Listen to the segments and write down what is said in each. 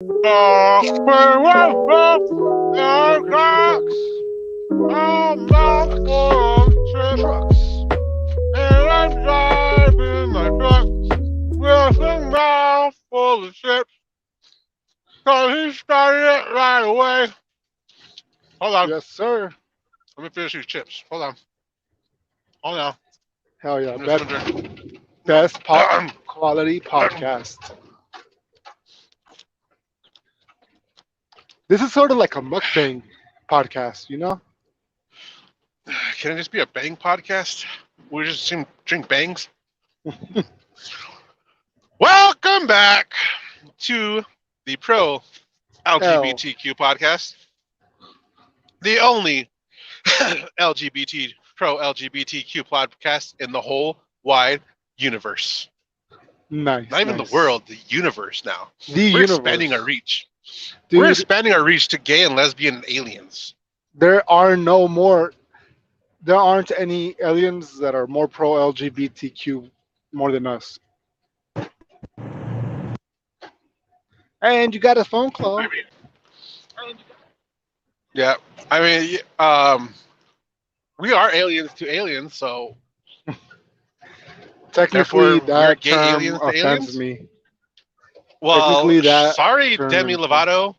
I'm out for trucks, and I'm driving my truck with a mouth full of chips. So he started it right away. Hold on, Yes, sir. let me finish these chips. Hold on, hold on. Hell yeah. I'm just gonna drink. Best quality podcast. This is sort of like a mukbang podcast, you know? Can it just be a bang podcast? We just drink bangs. Welcome back to the Pro Hell. LGBTQ podcast, the only Pro LGBTQ podcast in the whole wide universe. Nice, Not even the nice. world, the universe now. The We're expanding our universe. reach. We're Dude, expanding our reach to gay and lesbian aliens. there are no more, there aren't any aliens that are more pro LGBTQ more than us. And you got a phone call. Yeah, I mean, we are aliens to aliens, so Technically, therefore we're that gay term aliens to offends aliens. me. Well, Technically, that sorry, Demi term. Lovato.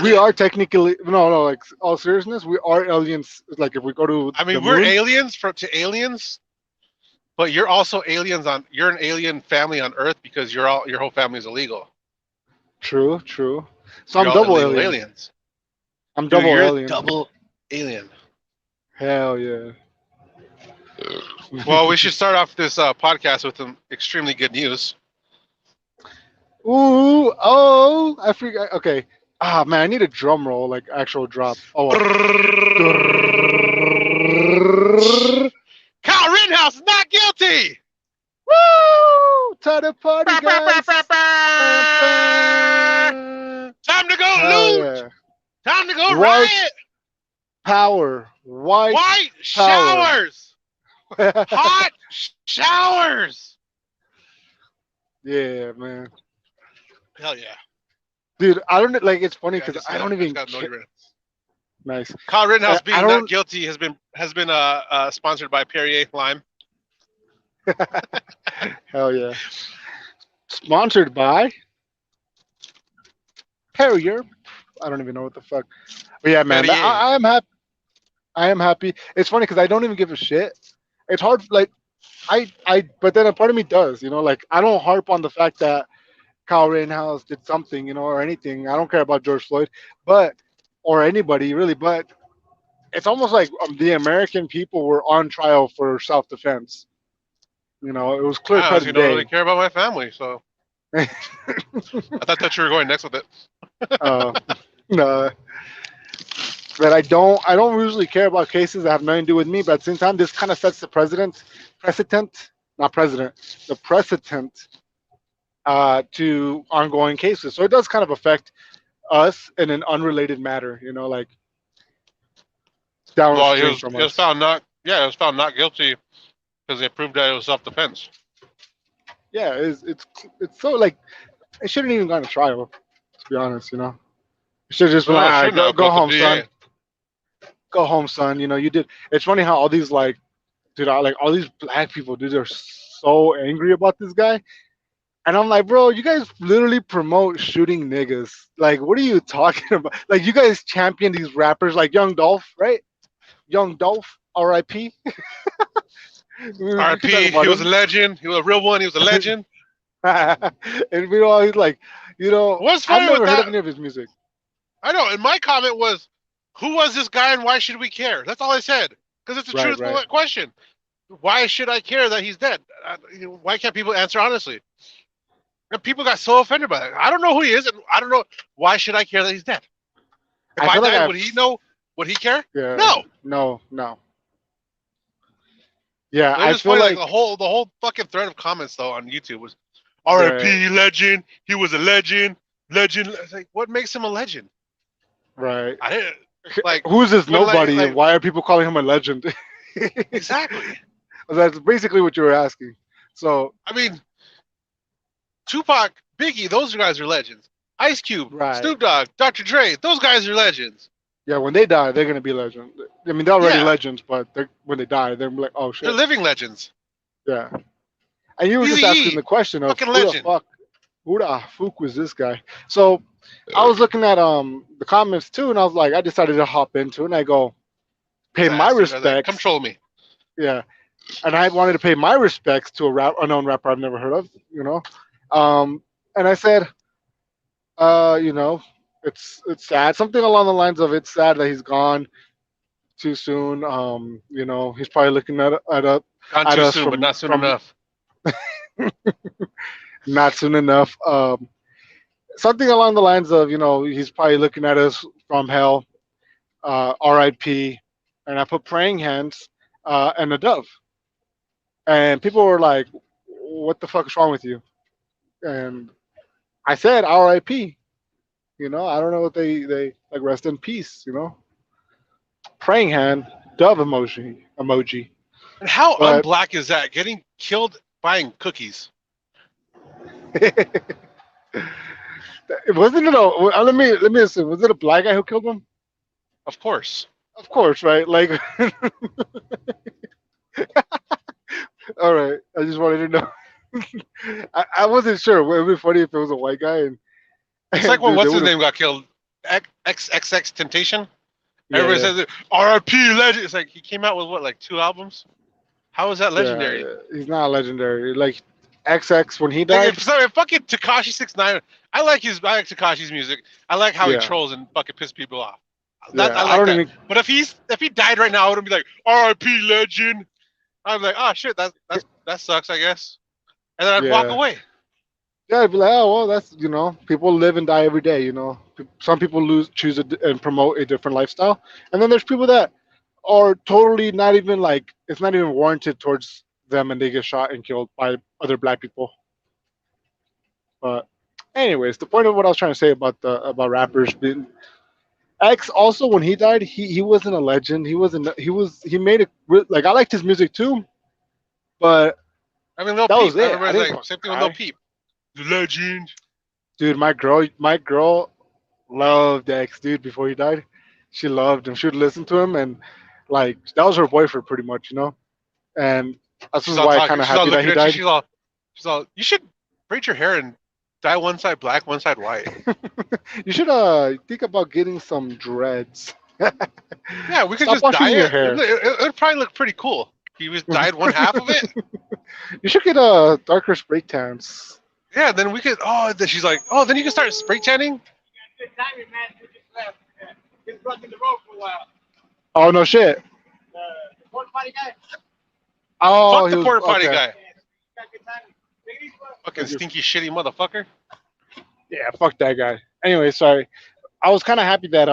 We are technically no, like all seriousness, we are aliens. Like if we go to I the mean, we're moon, aliens to aliens, but you're also aliens on. You're an alien family on Earth because your whole family is illegal. true, true. So You're I'm all double illegal alien. aliens. I'm Dude, double you're a alien. double alien. Hell yeah. Well, we should start off this podcast with some extremely good news. Ooh, oh, I forgot. Okay. Ah, man, I need a drum roll, like actual drop. Oh, well. Kyle Rittenhouse is not guilty. Woo! To the party, guys. Bam, Time to go hell loot. yeah. Time to go White riot. power. White Power. showers. Hot showers. Yeah, man. Hell yeah. Dude, I don't like. It's funny Yeah, because I don't even. got noted. Nice. Kyle Rittenhouse I being not don't. guilty has been sponsored by Perrier Lime. Hell yeah. Sponsored by Perrier. I don't even know what the fuck. But yeah, man, Perrier. I am happy. I am happy. It's funny because I don't even give a shit. It's hard. Like but then a part of me does. You know, like I don't harp on the fact that Kyle Rittenhouse did something, you know, or anything. I don't care about George Floyd, but or anybody really. But it's almost like the American people were on trial for self-defense. You know, it was clear I cut honestly as don't really day. care about my family, so I thought that you were going next with it. uh, no, but I don't usually care about cases that have nothing to do with me. But at the same time, this kind of sets the not president, the precedent to ongoing cases. So it does kind of affect us in an unrelated matter. You know, like Well, downstream from he was us. found not he was found not guilty because they proved that it was self defense. Yeah, it's so like it shouldn't even gone to trial. To be honest, you know, it should have just been like, No, it all right, shouldn't have, go but the home, son. DA. Go home, son. You know, you did. It's funny how all these like, dude, like all these black people, dude, they're so angry about this guy. And I'm like, bro, you guys literally promote shooting niggas. Like, what are you talking about? Like, you guys champion these rappers like Young Dolph, right? Young Dolph, R.I.P. We could talk RP, he about was a him. legend. He was a real one. He was a legend. And you know, he's like, you know, What's I've funny with never heard of that? any of his music. I know. And my comment was, "Who was this guy, and why should we care?" That's all I said. Because it's a Right, truthful right. question. Why should I care that he's dead? Why can't people answer honestly? And people got so offended by that. I don't know who he is, and I don't know why should I care that he's dead. If I I feel like died, I've, would he know? Would he care? yeah, No. no, no. Yeah, It was I just feel funny. Like like, the whole fucking thread of comments though on YouTube was, right, "R.I.P. legend. He was a legend. Legend." It's like, what makes him a legend? right. I didn't like. Who's this But nobody and why are people calling him a legend? exactly. That's basically what you were asking. So, I mean, Tupac, Biggie, those guys are legends. Ice Cube, Right. Snoop Dogg, Dr. Dre, those guys are legends. Yeah, when they die, they're gonna be legends. I mean, they're already Yeah, legends, but when they die, they're like, oh they're shit. living legends. Yeah. And you were Easy just asking E, the question of fucking who the legend. fuck, who the fuck was this guy? So I was looking at the comments too, and I was like, I decided to hop into it, and I go pay His my ass, dude. I was like, come respects. troll me. Yeah, and I wanted to pay my respects to a unknown rapper I've never heard of. Um, and I said, you know, it's sad. Something along the lines of it's sad that he's gone too soon. He's probably looking Gone at too us soon, but not soon from enough. not soon enough. Something along the lines of he's probably looking at us from hell. R.I.P. And I put praying hands and a dove, and people were like, "What the fuck is wrong with you?" And I said, "R.I.P." I don't know what they like. Rest in peace. Praying hand, dove emoji. And how But unblack is that? Getting killed buying cookies. wasn't it a? Let me assume. Was it a black guy who killed him? Of course. Of course, right? Like, all right. I just wanted to know. I wasn't sure. It would be funny if it was a white guy and, It's like and when they what's his would have. name got killed. XXX Temptation. Yeah, Everybody yeah, says R.I.P. Legend. It's like he came out with what, like 2 albums? How is that yeah, legendary? yeah. He's not legendary. Like XX when he Like died. if fucking Takashi 69, I like Takashi's music. I like how he Yeah, trolls and fucking piss people off. That yeah. I I like don't that. even. But if he died right now, I wouldn't be like R.I.P. Legend. I'm like, oh shit, that sucks, I guess. And then I'd walk Yeah, away. yeah. I'd be like, oh well, that's people live and die every day. Some people choose and promote a different lifestyle, and then there's people that are totally not even like it's not even warranted towards them, and they get shot and killed by other black people. But anyways, the point of what I was trying to say about rappers being X also when he died, he wasn't a legend. He made it like I liked his music too, but I mean, Lil that was Peep. it. I Everybody's didn't like, fucking same thing with Lil cry. Peep. The legend. Dude, my girl loved X, dude, before he died. She loved him. She would listen to him and like that was her boyfriend pretty much. And that's She's just all why I'm talking. kinda She's all happy that looking he at you. died. She's all. You should braid your hair and dye one side black, one side white. You should think about getting some dreads. Yeah, we could Stop just washing dye your it. hair. It'd probably look pretty cool. He was dyed one half of it. You should get darker spray tans. Yeah, then we could. Oh, then she's like, oh, then you can start spray tanning. Oh no shit. Oh, Fuck he the was porta potty okay. guy. Fucking stinky shitty motherfucker. Yeah, fuck that guy. Anyway, sorry. I was kind of happy that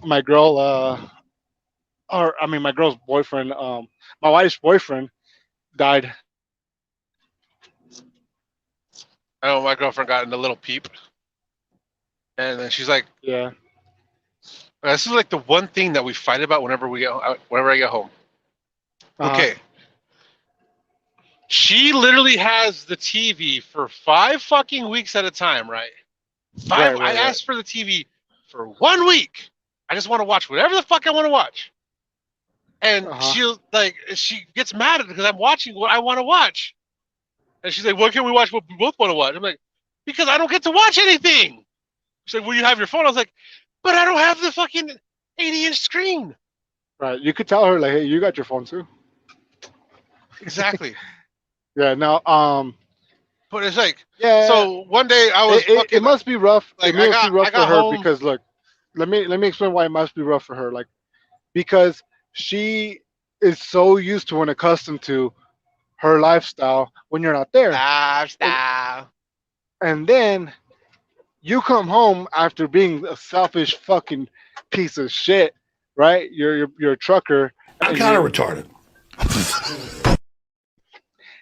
my girl or I mean my girl's boyfriend my wife's boyfriend died. I know my girlfriend got in a little peep, and then she's like, Yeah. "This is like the one thing that we fight about whenever I get home." Uh huh. Okay, she literally has the TV for 5 fucking weeks at a time, right? Right. I Right. Right. asked for the TV for 1 week. I just want to watch whatever the fuck I want to watch. And Uh huh. she gets mad at it because I'm watching what I want to watch. And she's like, "Why can't we watch what we both want to watch?" I'm like, "Because I don't get to watch anything." She's like, "Well, you have your phone." I was like, "But I don't have the fucking 80-inch screen." Right. You could tell her like, hey, you got your phone too. Exactly. Yeah. Now. But it's like, Yeah. so one day I was It fucking must be rough. like, It must be I rough for got her home. because look, let me explain why it must be rough for her. Like because she is so used to and accustomed to her lifestyle when you're not there, and, Stop. and then you come home after being a selfish fucking piece of shit, right? You're a trucker, I'm and kind of retarded.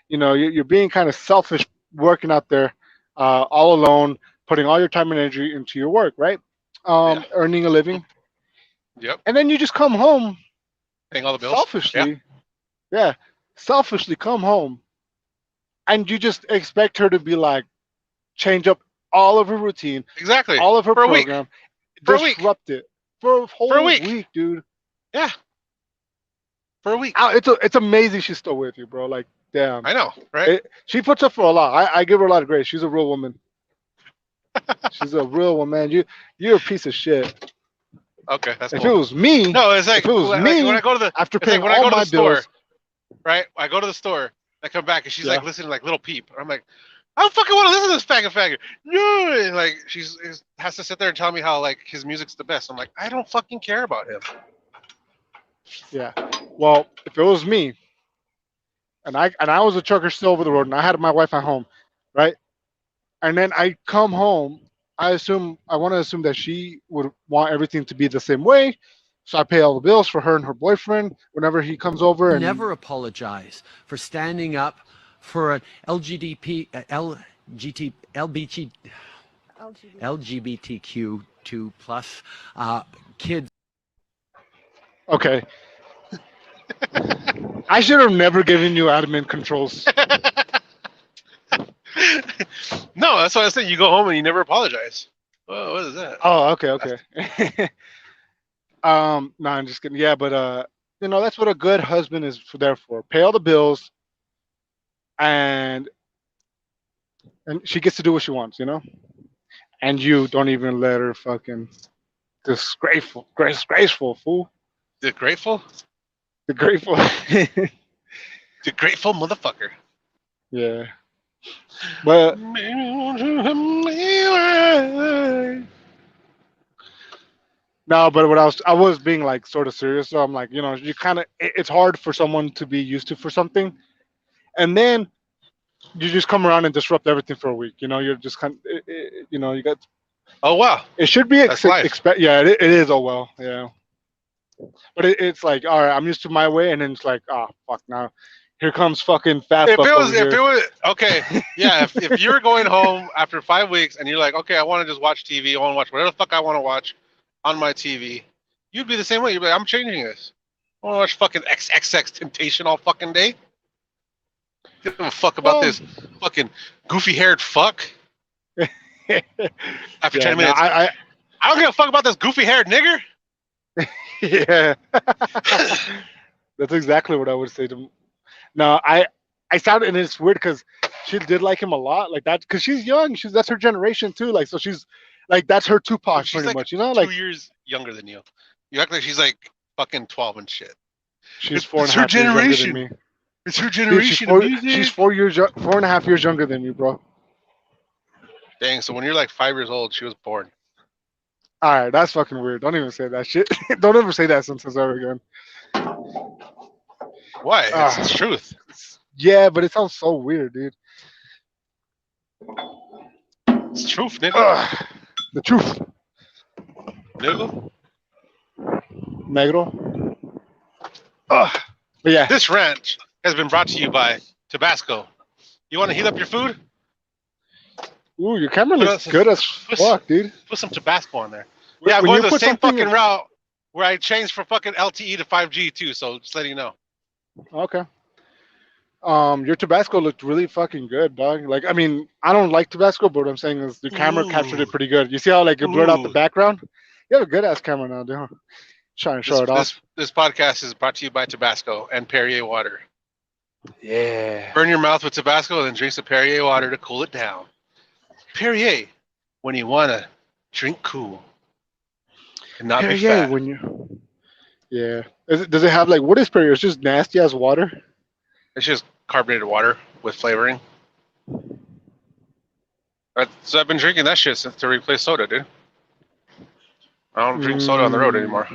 you're being kind of selfish working out there, all alone, putting all your time and energy into your work, right? Yeah. Earning a living, Yep. and then you just come home Paying all the bills. Yeah. selfishly, yeah, selfishly come home, and you just expect her to be like, change up all of her routine, Exactly. all of her For a week. program, For a week. disrupt it for a For a whole week. week, dude. Yeah. For a week. It's amazing she's still with you, bro. Like, damn. I know, right? She puts up for a lot. I give her a lot of grace. She's a real woman. She's a real woman. You're a piece of shit. Okay, that's If it cool. was me, No, it's if it was like when I me, go to the after it's like paying when I all go to my the store, bills, right? I go to the store, I come back and she's yeah, like listening to like Little Peep. I'm like, I don't fucking want to listen to this faggot. No, and like has to sit there and tell me how like his music's the best. I'm like, I don't fucking care about him. yeah. Well, if it was me, and I was a trucker still over the road, and I had my wife at home, right? And then I come home, I want to assume that she would want everything to be the same way. So I pay all the bills for her and her boyfriend whenever he comes over, and Never apologize for standing up for an LGDP, LGT, LBG, LGBTQ2 plus kids. okay, I should have never given you admin controls. No, that's what I said. You go home and you never apologize. Oh, what is that? Oh, okay, That's, okay. No, I'm just kidding. Yeah, but that's what a good husband is there for. Pay all the bills, and she gets to do what she wants, and you don't even let her fucking disgraceful fool. the grateful, The grateful. the grateful motherfucker. Yeah, but no, but what I was being like sort of serious. So I'm like, you kind of it's hard for someone to be used to for something, and then you just come around and disrupt everything for a week. You're just kind of, you got. Oh wow, It should be that's life. expect. Yeah, it is. Oh well, yeah. But it's like, all right, I'm used to my way, and then it's like, oh fuck, now here comes fucking fat fuck over If it here. was okay, yeah. If you're going home after 5 weeks and you're like, okay, I want to just watch TV. I want to watch whatever the fuck I want to watch on my TV. You'd be the same way. You'd be like, I'm changing this. I want to watch fucking XXX Temptation all fucking day. Give a fuck about Well, this fucking goofy haired fuck. After yeah, 10 no, minutes, I don't give a fuck about this goofy haired nigger. yeah. That's exactly what I would say to him. No, I sounded, and it's weird because she did like him a lot, like that, because she's young. That's her generation too. Like, so she's like, that's her Tupac She's pretty like much, 2 years younger than you. You act like she's like fucking 12 and shit. She's four and It's a her half years younger than generation. me. It's her Dude, generation of music. she's 4 years, 4.5 years younger than me, bro. Dang, so when you're like 5 years old, she was born. All right, that's fucking weird. Don't even say that shit. Don't ever say that sentence ever again. Why? It's Ah, truth. yeah, but it sounds so weird, dude. It's truth, nigga. The truth, Nigga. negro. Ugh. But yeah, This ranch has been brought to you by Tabasco. You want to heat up your food? ooh, your camera Put looks us- good as put- fuck, dude. Put some Tabasco on there. Yeah, I'm When going you the put same something fucking route where I changed from fucking LTE to 5G too, so just letting you know. Okay. Your Tabasco looked really fucking good, dog. Like, I mean, I don't like Tabasco, but what I'm saying is the camera captured it Ooh. pretty good. You see how like it blurred out the Ooh. background? You have a good ass camera now, dude. Trying to show it off. This podcast is brought to you by Tabasco and Perrier water. Yeah. Burn your mouth with Tabasco and then drink some Perrier water to cool it down. Perrier, when you wanna drink cool and not be Yeah, fat. when you. Yeah. Does it have like what is Perrier? It's just nasty as water. It's just carbonated water with flavoring. So I've been drinking that shit since to replace soda, dude. I don't drink soda on the road anymore.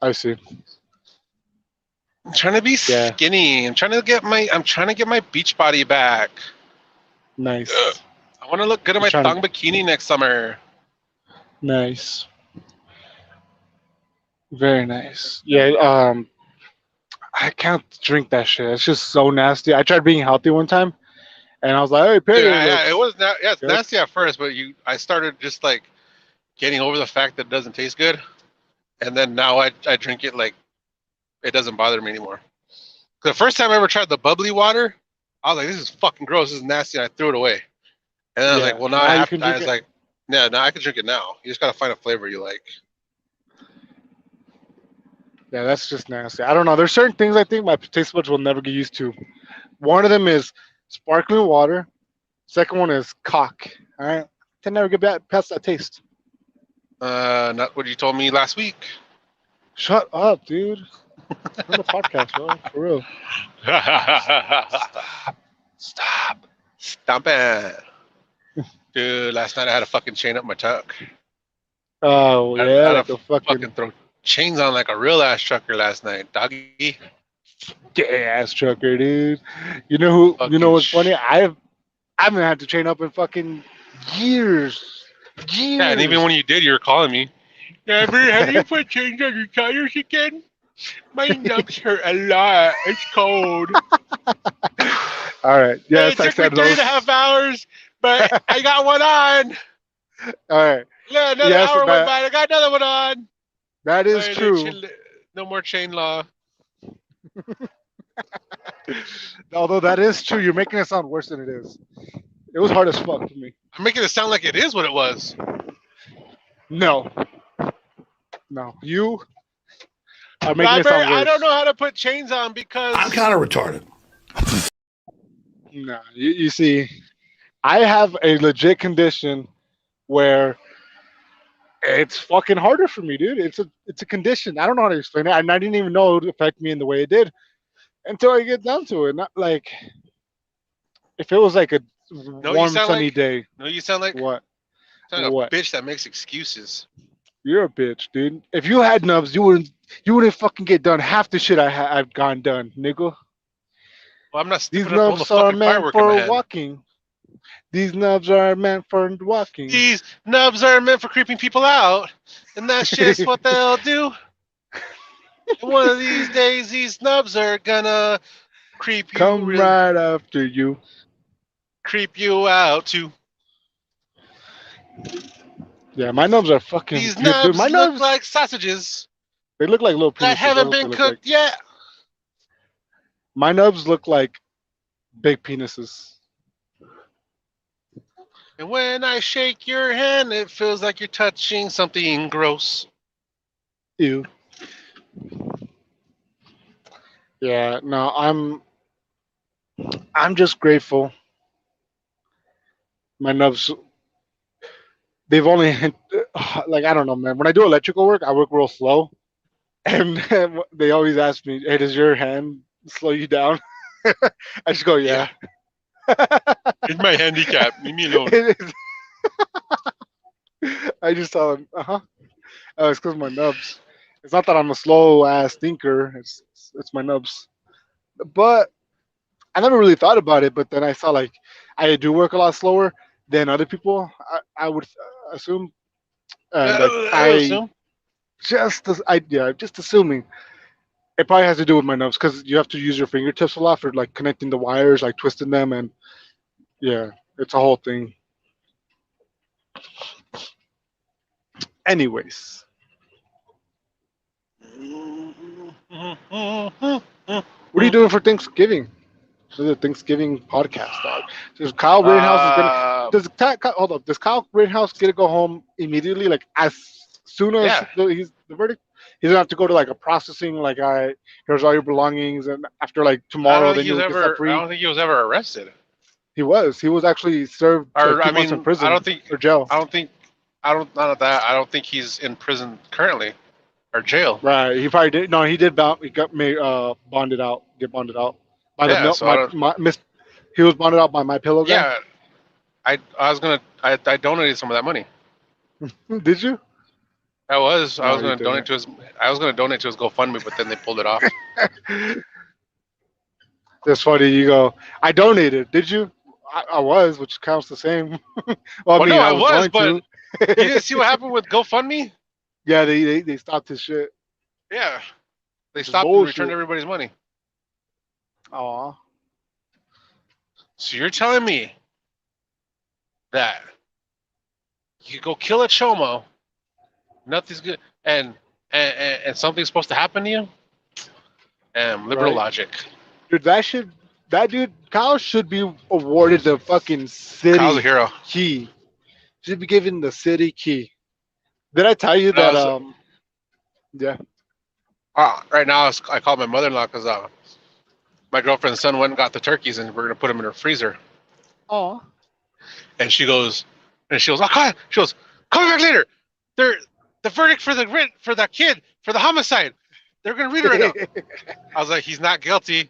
I see. I'm trying to be Yeah. skinny. I'm trying to get my beach body back. Nice. I want to look good in my You're trying thong bikini next summer. Nice. Very nice. Yeah. I can't drink that shit. It's just so nasty. I tried being healthy one time, and I was like, "Hey, Perrier." Yeah, it was it's good. nasty at first, but I started just like getting over the fact that it doesn't taste good, and then now I drink it like it doesn't bother me anymore. The first time I ever tried the bubbly water, I was like, this is fucking gross. This is nasty. And I threw it away. And then I was like, Yeah. well, now I Now you have can to. I drink was it. like, yeah, now I can drink it now. You just gotta find a flavor you like. Yeah, that's just nasty. I don't know. There's certain things I think my taste buds will never get used to. One of them is sparkling water. Second one is cock. All right, can never get past that taste. Not what you told me last week. Shut up, dude. We're on the podcast, bro. For real. Stop. Stop it. Dude, last night I had a fucking chain up my tuck. Oh I yeah, had like to a fucking fucking throw chains on like a real ass trucker last night. Doggy. gay ass trucker, dude. You know who? You know Fucking what's funny? I haven't had to train up in fucking years. Yeah, and even Years. when you did, you were calling me. Have you put chains on your tires again? My nuts hurt a lot. It's cold. All right. Hey, Yes, it I took me said three and those. a half hours, but I got one on. All right. Yeah, another Yes, hour went that by and I got another one on. that is Hey, they true. no more chain law. Although that is true, you're making it sound worse than it is. It was hard as fuck for me. I'm making it sound like it is what it was. No, no, you are making it Robert, sound I worse. don't know how to put chains on because I'm kind of retarded. No, you see, I have a legit condition where it's fucking harder for me, dude. It's a condition. I don't know how to explain it, and I didn't even know it would affect me in the way it did until I get down to it. Not like if it was like a no, you warm sound sunny like day. no, you sound like What? a What? bitch that makes excuses. You're a bitch, dude. If you had nubs, you wouldn't fucking get done half the shit I've gone done, nigga. Well, I'm not These stupid enough to hold a nubs are fucking meant firework in my for hand. walking. These nubs are meant for walking. These nubs are meant for creeping people out, and that's just what they'll do. And one of these days, these nubs are gonna Come right after you. creep you out too. Yeah, my nubs are fucking These dude. My nubs look nubs, like sausages they look like little that penises. That's haven't what they been look like. cooked yet. My nubs look like big penises. And when I shake your hand, it feels like you're touching something gross. Ew. Yeah, no, I'm just grateful. My nubs, they've only like I don't know, man. When I do electrical work, I work real slow, and they always ask me, "Hey, does your hand slow you down?" I just go, Yeah, "Yeah." it's my handicap. Leave me alone. It is. I just tell them, "Uh-huh." It's because my nubs. It's not that I'm a slow ass thinker. It's my nubs. But I never really thought about it. But then I saw like I do work a lot slower than other people. I would assume, and like I would assume. just assuming it probably has to do with my nubs because you have to use your fingertips a lot for like connecting the wires, like twisting them, and yeah, it's a whole thing. Anyways, what are you doing for Thanksgiving? This is a Thanksgiving podcast, dog. Does Kyle Rittenhouse is gonna? Uh, Hold up? Does Kyle Rittenhouse get to go home immediately, like as soon as yeah. he's the verdict? He's gonna have to go to like a processing, like here's all your belongings, and after like I don't tomorrow, think then he was you'll get set ever. I free. don't think he was ever arrested. He was actually served like Or I 2 months in mean, I prison don't think. or jail. I don't think. I don't. Not that. I don't think he's in prison currently or jail. Right? He probably did. No, he did. He got made bonded out. Get bonded out by the Yeah. mil- So I don't. my miss. He was bonded out by my pillow guy. Yeah. I was gonna. I donated some of that money. Did you? I No, was you gonna donate didn't. to his. I was gonna donate to his GoFundMe, but then they pulled it off. That's funny. You go. I donated. Did you? I was, which counts the same. Well, I Well, no, mean, I I was was, going but to. you didn't see what happened with GoFundMe? Yeah, they stopped his shit. Yeah, they Which is stopped and returned bullshit. everybody's money. Aw. So you're telling me that you go kill a chomo, nothing's good, and something's supposed to happen to you? Liberal Right. logic. Dude, that shit. That dude, Kyle should be awarded the fucking Kyle's a city hero. key. Should be given the city key. Did I tell you And I that? was Yeah. right now. I called my mother-in-law because my girlfriend's son went and got the turkeys, and we're gonna put them in her freezer. Oh. And she goes, oh, she goes, call me back later. They're the verdict for that kid for the homicide. They're gonna read it right now. I was like, he's not guilty.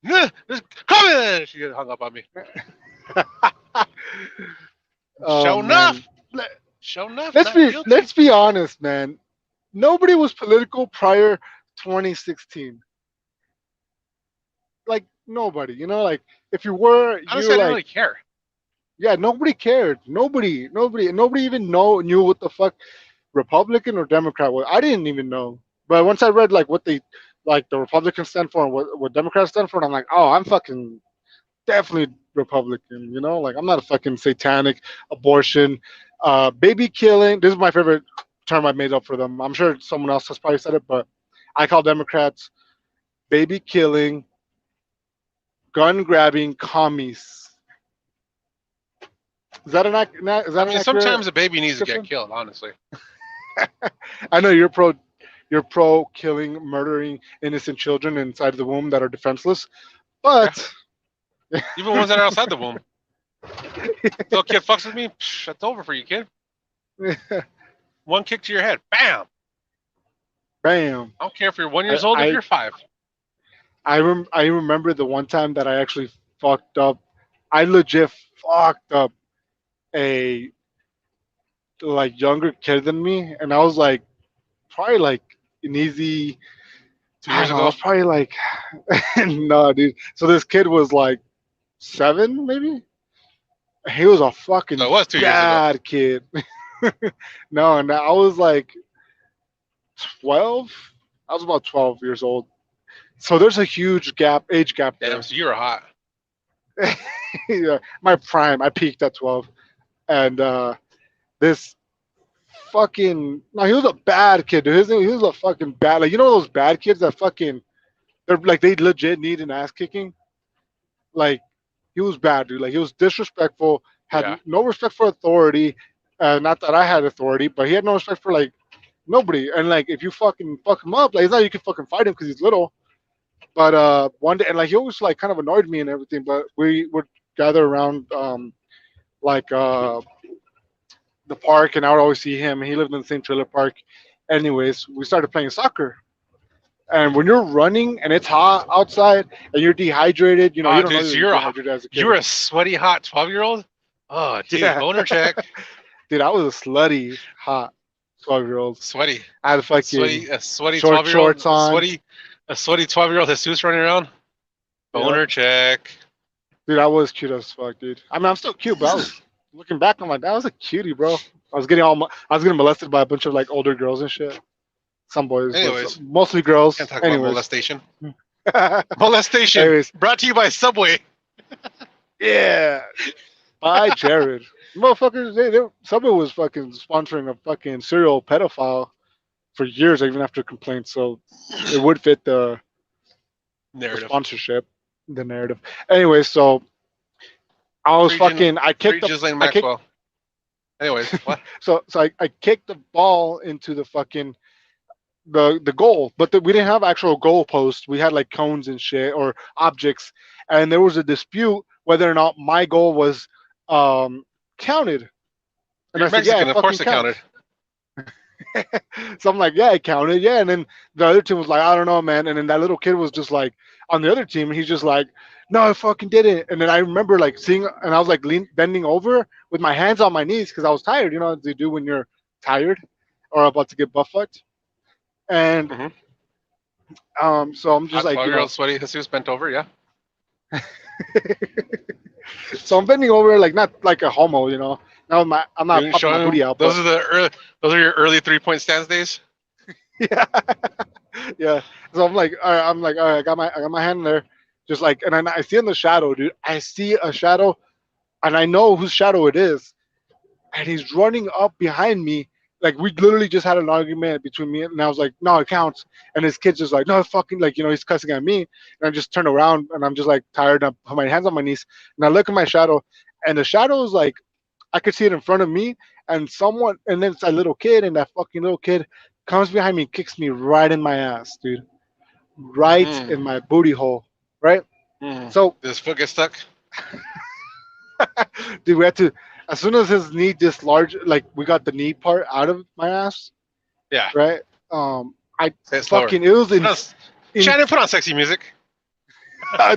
Nah, just call me. Then. She hung up on me. Oh Show enough. man. Let- Show enough. Let's Not be guilty. let's be honest, man. Nobody was political prior 2016. Like nobody, like if you were, Honestly, you're I didn't like, really care. yeah, nobody cared. Nobody even knew what the fuck Republican or Democrat was. I didn't even know. But once I read like what they like the Republicans stand for and what Democrats stand for, and I'm like, oh, I'm fucking definitely Republican. Like I'm not a fucking satanic abortion, baby killing. This is my favorite term I made up for them. I'm sure someone else has probably said it, but I call Democrats baby killing, gun grabbing commies. Is that is I that an mean, accurate sometimes a baby needs to get description? killed. Honestly, I know you're pro killing, murdering innocent children inside the womb that are defenseless, yeah. but Even ones that are outside the womb. Little kid fucks with me. That's over for you, kid. One kick to your head. Bam. bam. I don't care if you're 1 year I old or if I you're 5. I remember the one time that I actually fucked up. I legit fucked up a like younger kid than me, and I was like probably like an easy. Two I years don't know. I ago. was probably like no, dude. So this kid was like 7, maybe. He was a So fucking it was 2 years ago. bad kid. No, and I was like 12. I was about 12 years old. So there's a huge age gap Damn, there. so you were hot. Yeah, my prime, I peaked at 12. And this fucking, no, he was a bad kid, dude. He was a fucking bad, like, those bad kids that fucking, they're like, they legit need an ass kicking. Like, he was bad, dude. Like, he was disrespectful, had Yeah. no respect for authority. Not that I had authority, but he had no respect for, like, nobody. And, like, if you fucking fuck him up, like, it's not like you can fucking fight him because he's little. But one day, and like he always like kind of annoyed me and everything. But we would gather around like the park, and I would always see him. He lived in the same trailer park. Anyways, we started playing soccer. And when you're running and it's hot outside and you're dehydrated, you don't know Dude, so you're dehydrated as a you kid. were a sweaty, hot 12-year-old? Oh, dude, Yeah. boner check. Dude, I was a slutty, hot 12-year-old. Sweaty. I had fucking Sweaty short 12-year-old. shorts on. A sweaty 12-year-old Jesus running around. Boner Yeah. check. Dude, I was cute as fuck, dude. I mean, I'm still cute, but I was looking back, I'm like, that was a cutie, bro. I was getting molested by a bunch of like older girls and shit. Some boys, but Anyways, mostly girls. Can't talk about Anyways, molestation. Molestation. Anyways. Brought to you by Subway. yeah. Bye, Jared. Motherfuckers, Subway was fucking sponsoring a fucking serial pedophile for years, even after complaints. So it would fit the Narrative. sponsorship, the narrative. Anyway, so I was Free fucking. I Free kicked the. Ghislaine I kicked, Maxwell. Anyways, what? so I kicked the ball into the fucking the goal, but we didn't have actual goal posts. We had like cones and shit or objects, and there was a dispute whether or not my goal was counted. And You're I said, yeah, Mexican. it Of course fucking it counted. counted. So I'm like, yeah, it counted, yeah. And then the other team was like, I don't know, man. And then that little kid was just like on the other team, and he's just like, no, I fucking did it. And then I remember like seeing, and I was like bending over with my hands on my knees because I was tired, as you do when you're tired or about to get butt fucked. And Mhm. so I'm just Hot like, 12-year-old sweaty Jesus bent over. Yeah. so I'm bending over like not like a homo, Now I'm not You popping showing my booty him? out, Those but are the early. Those are your early 3-point stance days. yeah, yeah. So I'm like, all right, all right, I got my hand there, just like, and then I see in the shadow, dude. I see a shadow, and I know whose shadow it is, and he's running up behind me, Like we literally just had an argument between me and I was like, no, it counts. And his kid's just like, no, fucking like, he's cussing at me. And I just turn around and I'm just like tired. I put my hands on my knees and I look at my shadow, and the shadow is like I could see it in front of me, and someone, and then it's a little kid, and that fucking little kid comes behind me and kicks me right in my ass, dude, right in Mm. my booty hole, right. Mm. So, Does his foot get stuck? dude, we had to, as soon as his knee dislodged, like we got the knee part out of my ass, Yeah. right. I Say it slower. fucking, it was Put on, in Shannon, put on sexy music.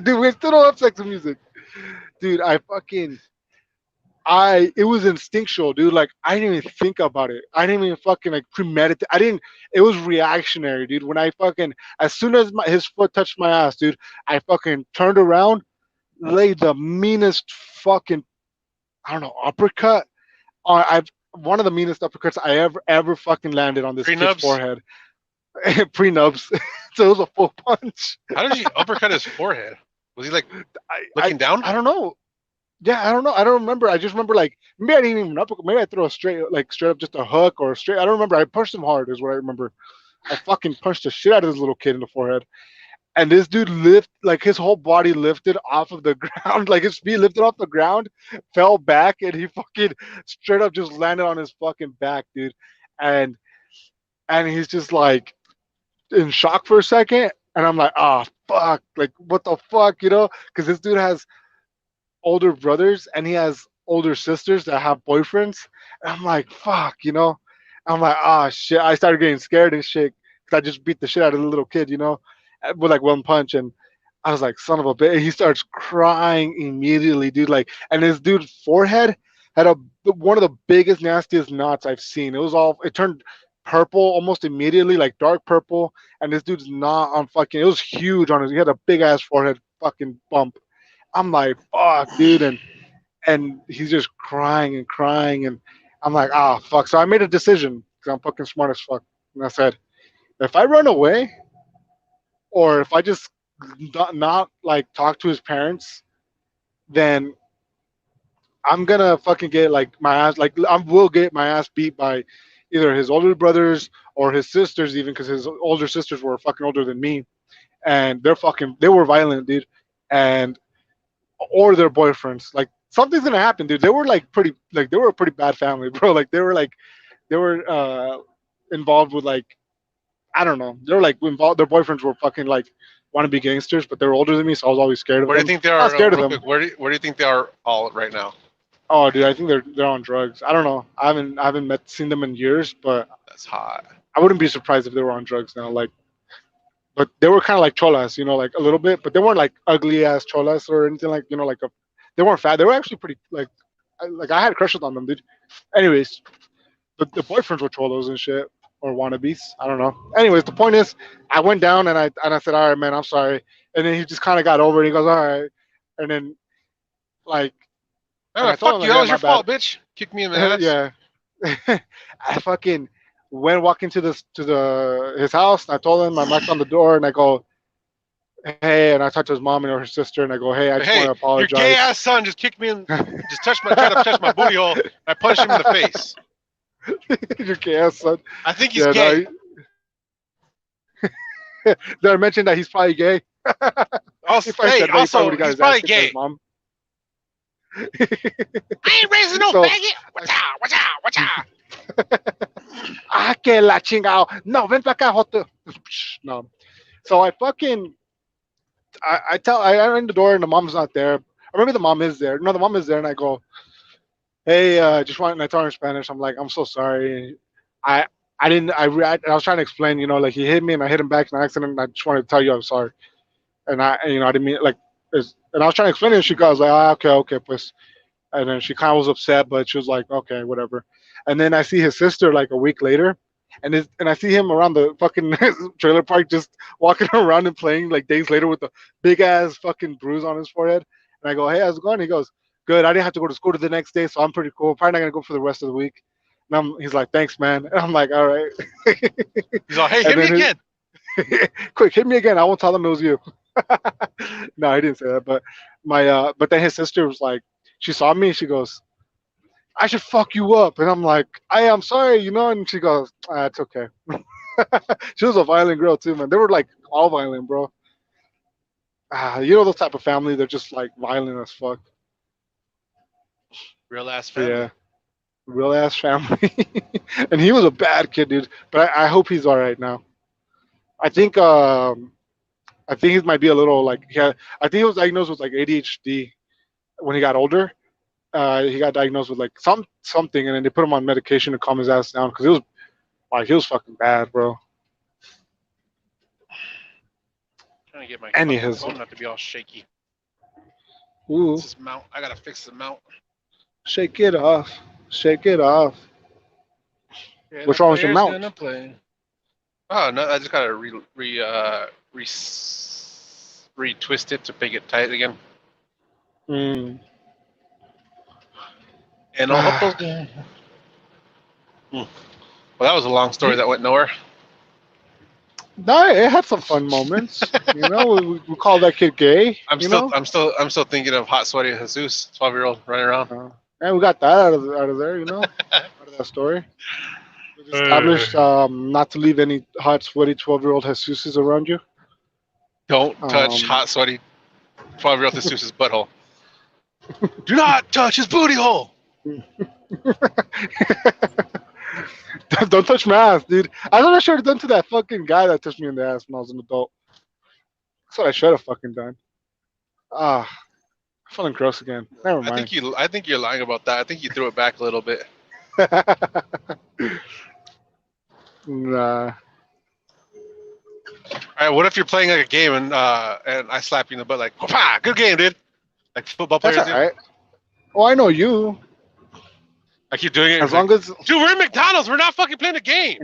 dude, we still don't have sex music, dude. It was instinctual, dude. Like I didn't even think about it. I didn't even fucking like premeditate. I didn't. It was reactionary, dude. When I fucking, as soon as his foot touched my ass, dude, I fucking turned around, laid the meanest fucking, I don't know, uppercut. I've one of the meanest uppercuts I ever fucking landed on this Pre kid's nubs. forehead. Pre-nubs. So it was a full punch. How did you uppercut his forehead? Was he like I, I looking down? I don't know. Yeah, I don't know. I don't remember. I just remember like maybe I didn't even uppercut. Maybe I threw a straight up just a hook or a straight. I don't remember. I punched him hard. Is what I remember. I fucking punched the shit out of this little kid in the forehead, and this dude like his whole body lifted off of the ground, like his feet lifted off the ground, fell back, and he fucking straight up just landed on his fucking back, dude, and he's just like in shock for a second, and I'm like, ah, fuck, like what the fuck, because this dude has older brothers and he has older sisters that have boyfriends. And I'm like, fuck, I'm like, ah, shit. I started getting scared and shit because I just beat the shit out of the little kid, with like one punch. And I was like, son of a bitch. He starts crying immediately, dude. Like, and his dude's forehead had one of the biggest, nastiest knots I've seen. It turned purple almost immediately, like dark purple. And this dude's knot on fucking, it was huge on his, he had a big ass forehead fucking bump. I'm like, fuck, dude, and he's just crying and crying, and I'm like, ah, fuck. So I made a decision because I'm fucking smart as fuck, and I said, if I run away, or if I just not like talk to his parents, then I'm gonna fucking get like my ass, like I will get my ass beat by either his older brothers or his sisters, even because his older sisters were fucking older than me, and they were violent, dude, and or their boyfriends. Like something's gonna happen, dude. They were like pretty, like they were a pretty bad family, bro. Like they were involved with like I don't know. They were like involved. Their boyfriends were fucking like want to be gangsters, but they were older than me, so I was always scared of Where do you them. think they Not are? scared of Real them. quick, where do you think they are all right now? Oh, dude, I think they're on drugs. I don't know. I haven't seen them in years, but That's hot. I wouldn't be surprised if they were on drugs now. Like, but they were kind of like cholas, like a little bit, but they weren't like ugly ass cholas or anything like they weren't fat. They were actually pretty like I had crushes on them, dude. Anyways, the boyfriends were cholos and shit or wannabes. I don't know. Anyways, the point is, I went down and I said, all right, man, I'm sorry. And then he just kind of got over it. He goes, all right. And then like, and Oh, I told fuck him you. like, That yeah, was my your bad. fault, bitch. Kick me in the ass. Yeah. I fucking went walking to the his house. And I told him I knocked on the door and I go, hey, and I talked to his mom and her sister and I go, hey, I But just want hey, to your gay apologize. ass son just kicked me in, just tried to touch my booty hole. I punched him in the face. Your chaos son. I think he's Yeah, no. gay. Did I mention that he's probably gay? Also, If I hey, said that, he probably also, would have got he's his ass probably kicked by his gay. mom. I ain't raising no So, faggot. Watch out, watch out, watch out. ah, que la chingao. No, ven para acá, joto. No. So I fucking, I ring the door and the mom's not there. Or maybe the mom is there. No, the mom is there, and I go, hey, just want, and I tell her in Spanish. I'm like, I'm so sorry. I, I didn't, I was trying to explain, like he hit me and I hit him back in an accident. And I just wanted to tell you I'm sorry. And I didn't mean like, and I was trying to explain it. And she goes like, ah, okay, okay, pues. And then she kind of was upset, but she was like, okay, whatever. And then I see his sister like a week later, and I see him around the fucking trailer park just walking around and playing like days later with a big ass fucking bruise on his forehead. And I go, hey, how's it going? He goes, good. I didn't have to go to school the next day, so I'm pretty cool. Probably not gonna go for the rest of the week. And he's like, thanks, man. And I'm like, all right. He's all, hey, And hit me then again. quick, hit me again. I won't tell them it was you. No, he didn't say that. But but then his sister was like, she saw me. She goes, I should fuck you up. And I'm like, I'm sorry, And she goes, it's okay. She was a violent girl too, man. They were like all violent, bro. Those type of family. They're just like violent as fuck. Real ass But family. yeah, real ass family. And he was a bad kid, dude. But I hope he's all right now. I think I think he might be a little like yeah. I think he was diagnosed with like ADHD when he got older. He got diagnosed with like something, and then they put him on medication to calm his ass down because he was fucking bad, bro. Trying to get my And he fucking has phone not to be all shaky. ooh, This is mount. I gotta fix the mount. shake it off, shake it off. Yeah, the What's wrong with your player's mount? gonna play. Oh no, I just gotta retwist it to make it tight again. Mm. And I'll hope those. Well, that was a long story that went nowhere. No, it had some fun moments. We call that kid gay. I'm still thinking of hot sweaty Jesus, 12-year-old running around. And we got that out of there. Out of that story. We've established not to leave any hot, sweaty 12-year-old Jesuses around you. Don't touch Um, hot sweaty 12-year-old Jesus's butthole. Do not touch his booty hole. Don't touch my ass, dude. I thought I should have done to that fucking guy that touched me in the ass when I was an adult. That's what I should have fucking done. Ah, I'm feeling gross again. Never mind. I think you're lying about that. I think you threw it back a little bit. Nah. All right, what if you're playing like a game and I slap you in the butt like, "Pah, good game, dude," like football That's players all do? right. Oh, I know you. I keep doing it. As Like, long as dude, we're in McDonald's. We're not fucking playing a game.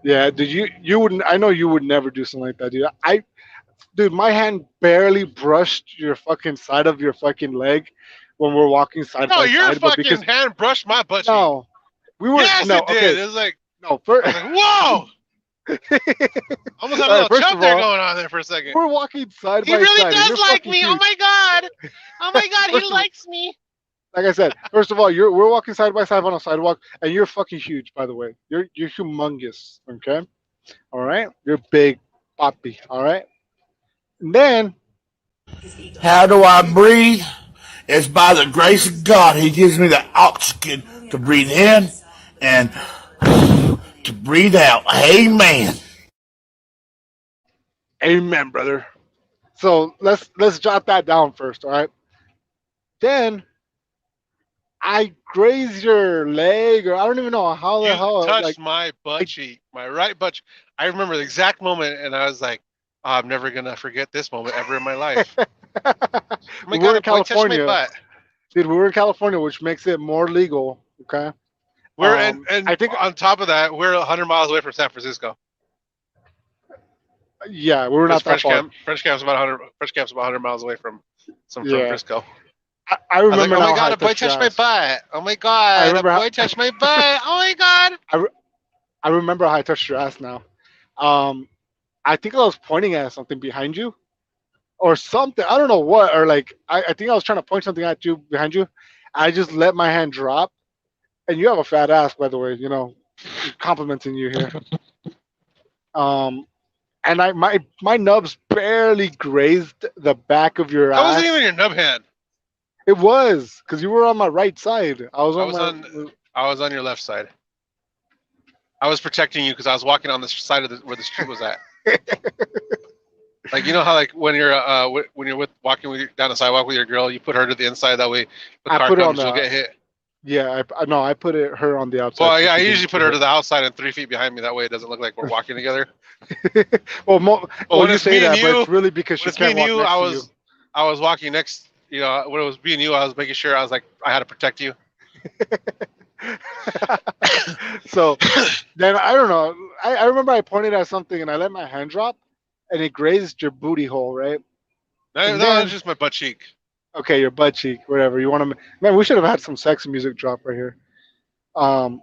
yeah, dude, you wouldn't. I know you would never do something like that, dude. Dude, my hand barely brushed your fucking side of your fucking leg when we're walking side No, by your side, but fucking because hand brushed my butt cheek. no, we were Yes, no it did. okay It was like, no. I was like, whoa! Almost had a All right, little first chub of there all, going on there for a second. we're walking side He by really side, and you're does like fucking me. Oh huge. my god. Oh my god, he First of all, likes me. like I said, first of all, we're walking side by side on a sidewalk, and you're fucking huge. By the way, you're humongous. Okay, all right, you're big, poppy. All right, and then How do I breathe? It's by the grace of God. He gives me the oxygen to breathe in and to breathe out. Amen. amen, brother. So let's jot that down first. All right, then I graze your leg, or I don't even know how the You hell. Like, touched my butt cheek, my right butt cheek. I remember the exact moment, and I was like, oh, I'm never going to forget this moment ever in my life. Oh my we god, were a in boy touched my California, butt. dude. We were in California, which makes it more legal. Okay. We're and I think on top of that, we're 100 miles away from San Francisco. yeah, we were Because not that far. French Camp's about 100 miles away from Yeah, Frisco. I I was like, remember oh my now how I god, a boy touched your touched my ass. butt. Oh my I god, a remember how boy touched my butt. Oh my god. I remember how I touched your ass now. Um, I think I was pointing at something behind you or something. I don't know what, or like I think I was trying to point something at you behind you. I just let my hand drop, and you have a fat ass, by the way. Complimenting you here. Um, and my nubs barely grazed the back of your That wasn't ass. even your nub hand. It was because you were on my right side. I was I on was my. on your left side. I was protecting you because I was walking on the side of where the street was at. Like you know how like when you're walking down the sidewalk with your girl, you put her to the inside. That way, the I car put it on comes, she'll the. get hit. Yeah, I no, I put her on the outside. Well, so yeah, I she usually didn't put get her to the outside and 3 feet behind me. That way, it doesn't look like we're walking together. hit. well, But when you it's say me and that, but you, it's really because when she it's me can't and walk you, next to you. I was walking next. You know, when it was me and you, I was making sure I was like I had to protect you. So then I don't know. I remember I pointed at something and I let my hand drop, and it grazed your booty hole, right? No, And no, it's then just my butt cheek. okay, your butt cheek, whatever you want to. Man, we should have had some sexy music drop right here. Um,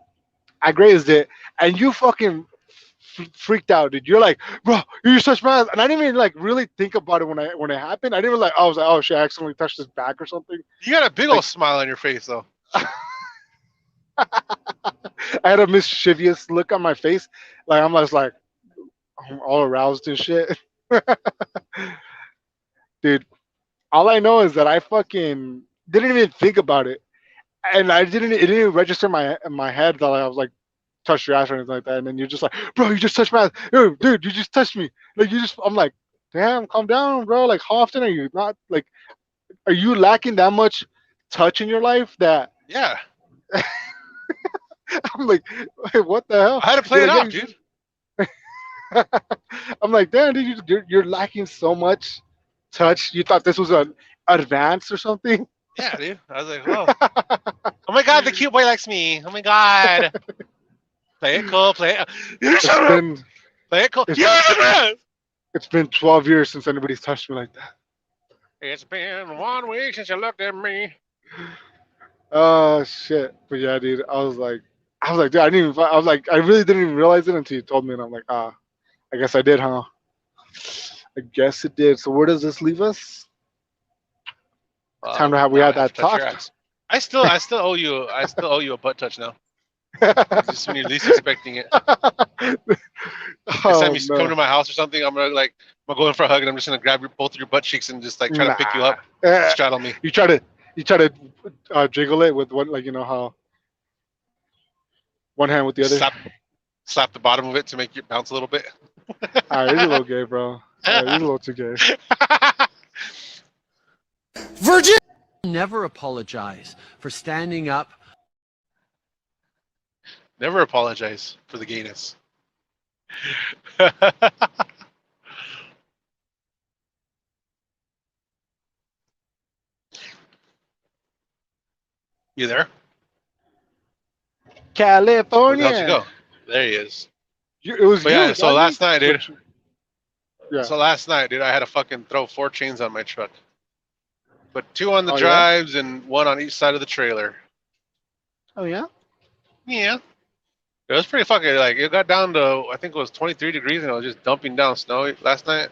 I grazed it, and you fucking freaked out, dude. You're like, bro, you touched my ass, and I didn't even like really think about it when it happened. I didn't even like. I was like, oh shit, I accidentally touched his back or something. You got a big Like, old smile on your face though. I had a mischievous look on my face, like I'm just like I'm all aroused and shit. Dude, all I know is that I fucking didn't even think about it, and I didn't. It didn't even register my head that I was like touch your ass or anything like that. And then you're just like, bro, you just touched my ass. Yo, dude, you just touched me. Like you just. I'm like, damn, calm down, bro. Like how often are you not like? Are you lacking that much touch in your life that Yeah, I'm like, "Hey, what the hell? I had to play You're it like, yeah, off, you dude. just I'm like, damn, dude, you're lacking so much touch. You thought this was an advance or something? Yeah, dude. I was like, oh, oh my god, the cute boy likes me. Oh my god. Play it cool. Play it. You It's shut up. been Play it cool. it's Yes. it's been 12 years since anybody's touched me like that. It's been 1 week since you looked at me. Oh shit! But yeah, dude, I was like, dude, I didn't even. I was like, I really didn't even realize it until you told me, and I'm like, ah, I guess I did, huh? I guess it did. So where does this leave us? Time to have we Now I had have to that touch your talk. ass. I still owe you. I still owe you a butt touch now. Just when you're least expecting it. Next time Oh you come no, to my house or something, I'm gonna go in for a hug and I'm just gonna grab both of your butt cheeks and just like try to pick you nah. up, Eh, straddle me, you try to jiggle it with one, like you know how one hand with the other. slap the bottom of it to make it bounce a little bit. All right, you're a little gay, bro. All right, you're a little too gay. Virgin. Never apologize for standing up. Never apologize for the gayness. You there? Where the hell did you California. go? There he is. It was But you, yeah, so doggy. last night, dude. Yeah. So last night, dude, I had to fucking throw 4 chains on my truck. But 2 on the Oh yeah. drives and 1 on each side of the trailer. Oh yeah. Yeah. It was pretty fucking like it got down to I think it was 23 degrees and it was just dumping down snow last night.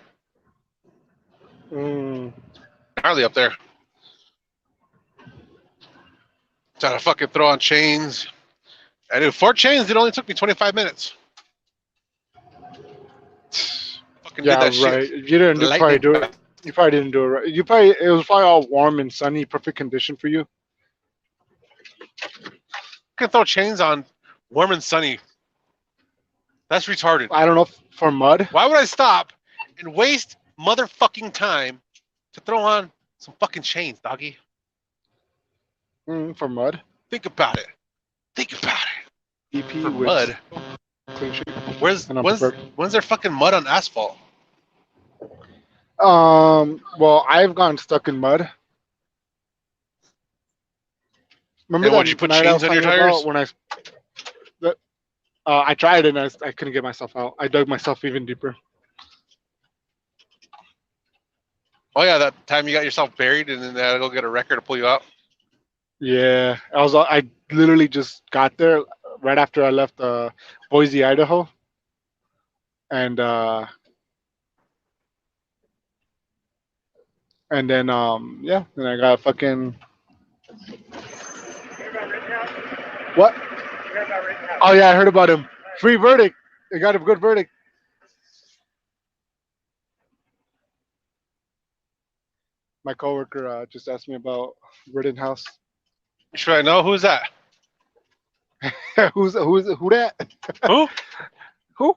Mm. Gnarly up there. Trying to fucking throw on chains. I did 4 chains. It only took me 25 minutes. Fucking did Yeah, that right. shit. You didn't probably Lightning do it. fast. You probably didn't do it right. You probably it was probably all warm and sunny, perfect condition for you. Can throw chains on warm and sunny. That's retarded. I don't know for mud. Why would I stop and waste motherfucking time to throw on some fucking chains, doggy? For mud. Think about it. Think about it. EP For with mud. clean sheet. When's And I'm prepared. there fucking mud on asphalt? Well, I've gotten stuck in mud. Remember And would you that put night I was chains on your telling you tires? about when I tried it and I couldn't get myself out. I dug myself even deeper. Oh yeah, that time you got yourself buried and then they had to go get a wrecker to pull you out. Yeah, I literally just got there right after I left Boise, Idaho, and then yeah, then I got fucking what? Oh yeah, I heard about him. Free verdict. They got a good verdict. My coworker just asked me about Rittenhouse. Should I know who's that? Who that? Who? Who?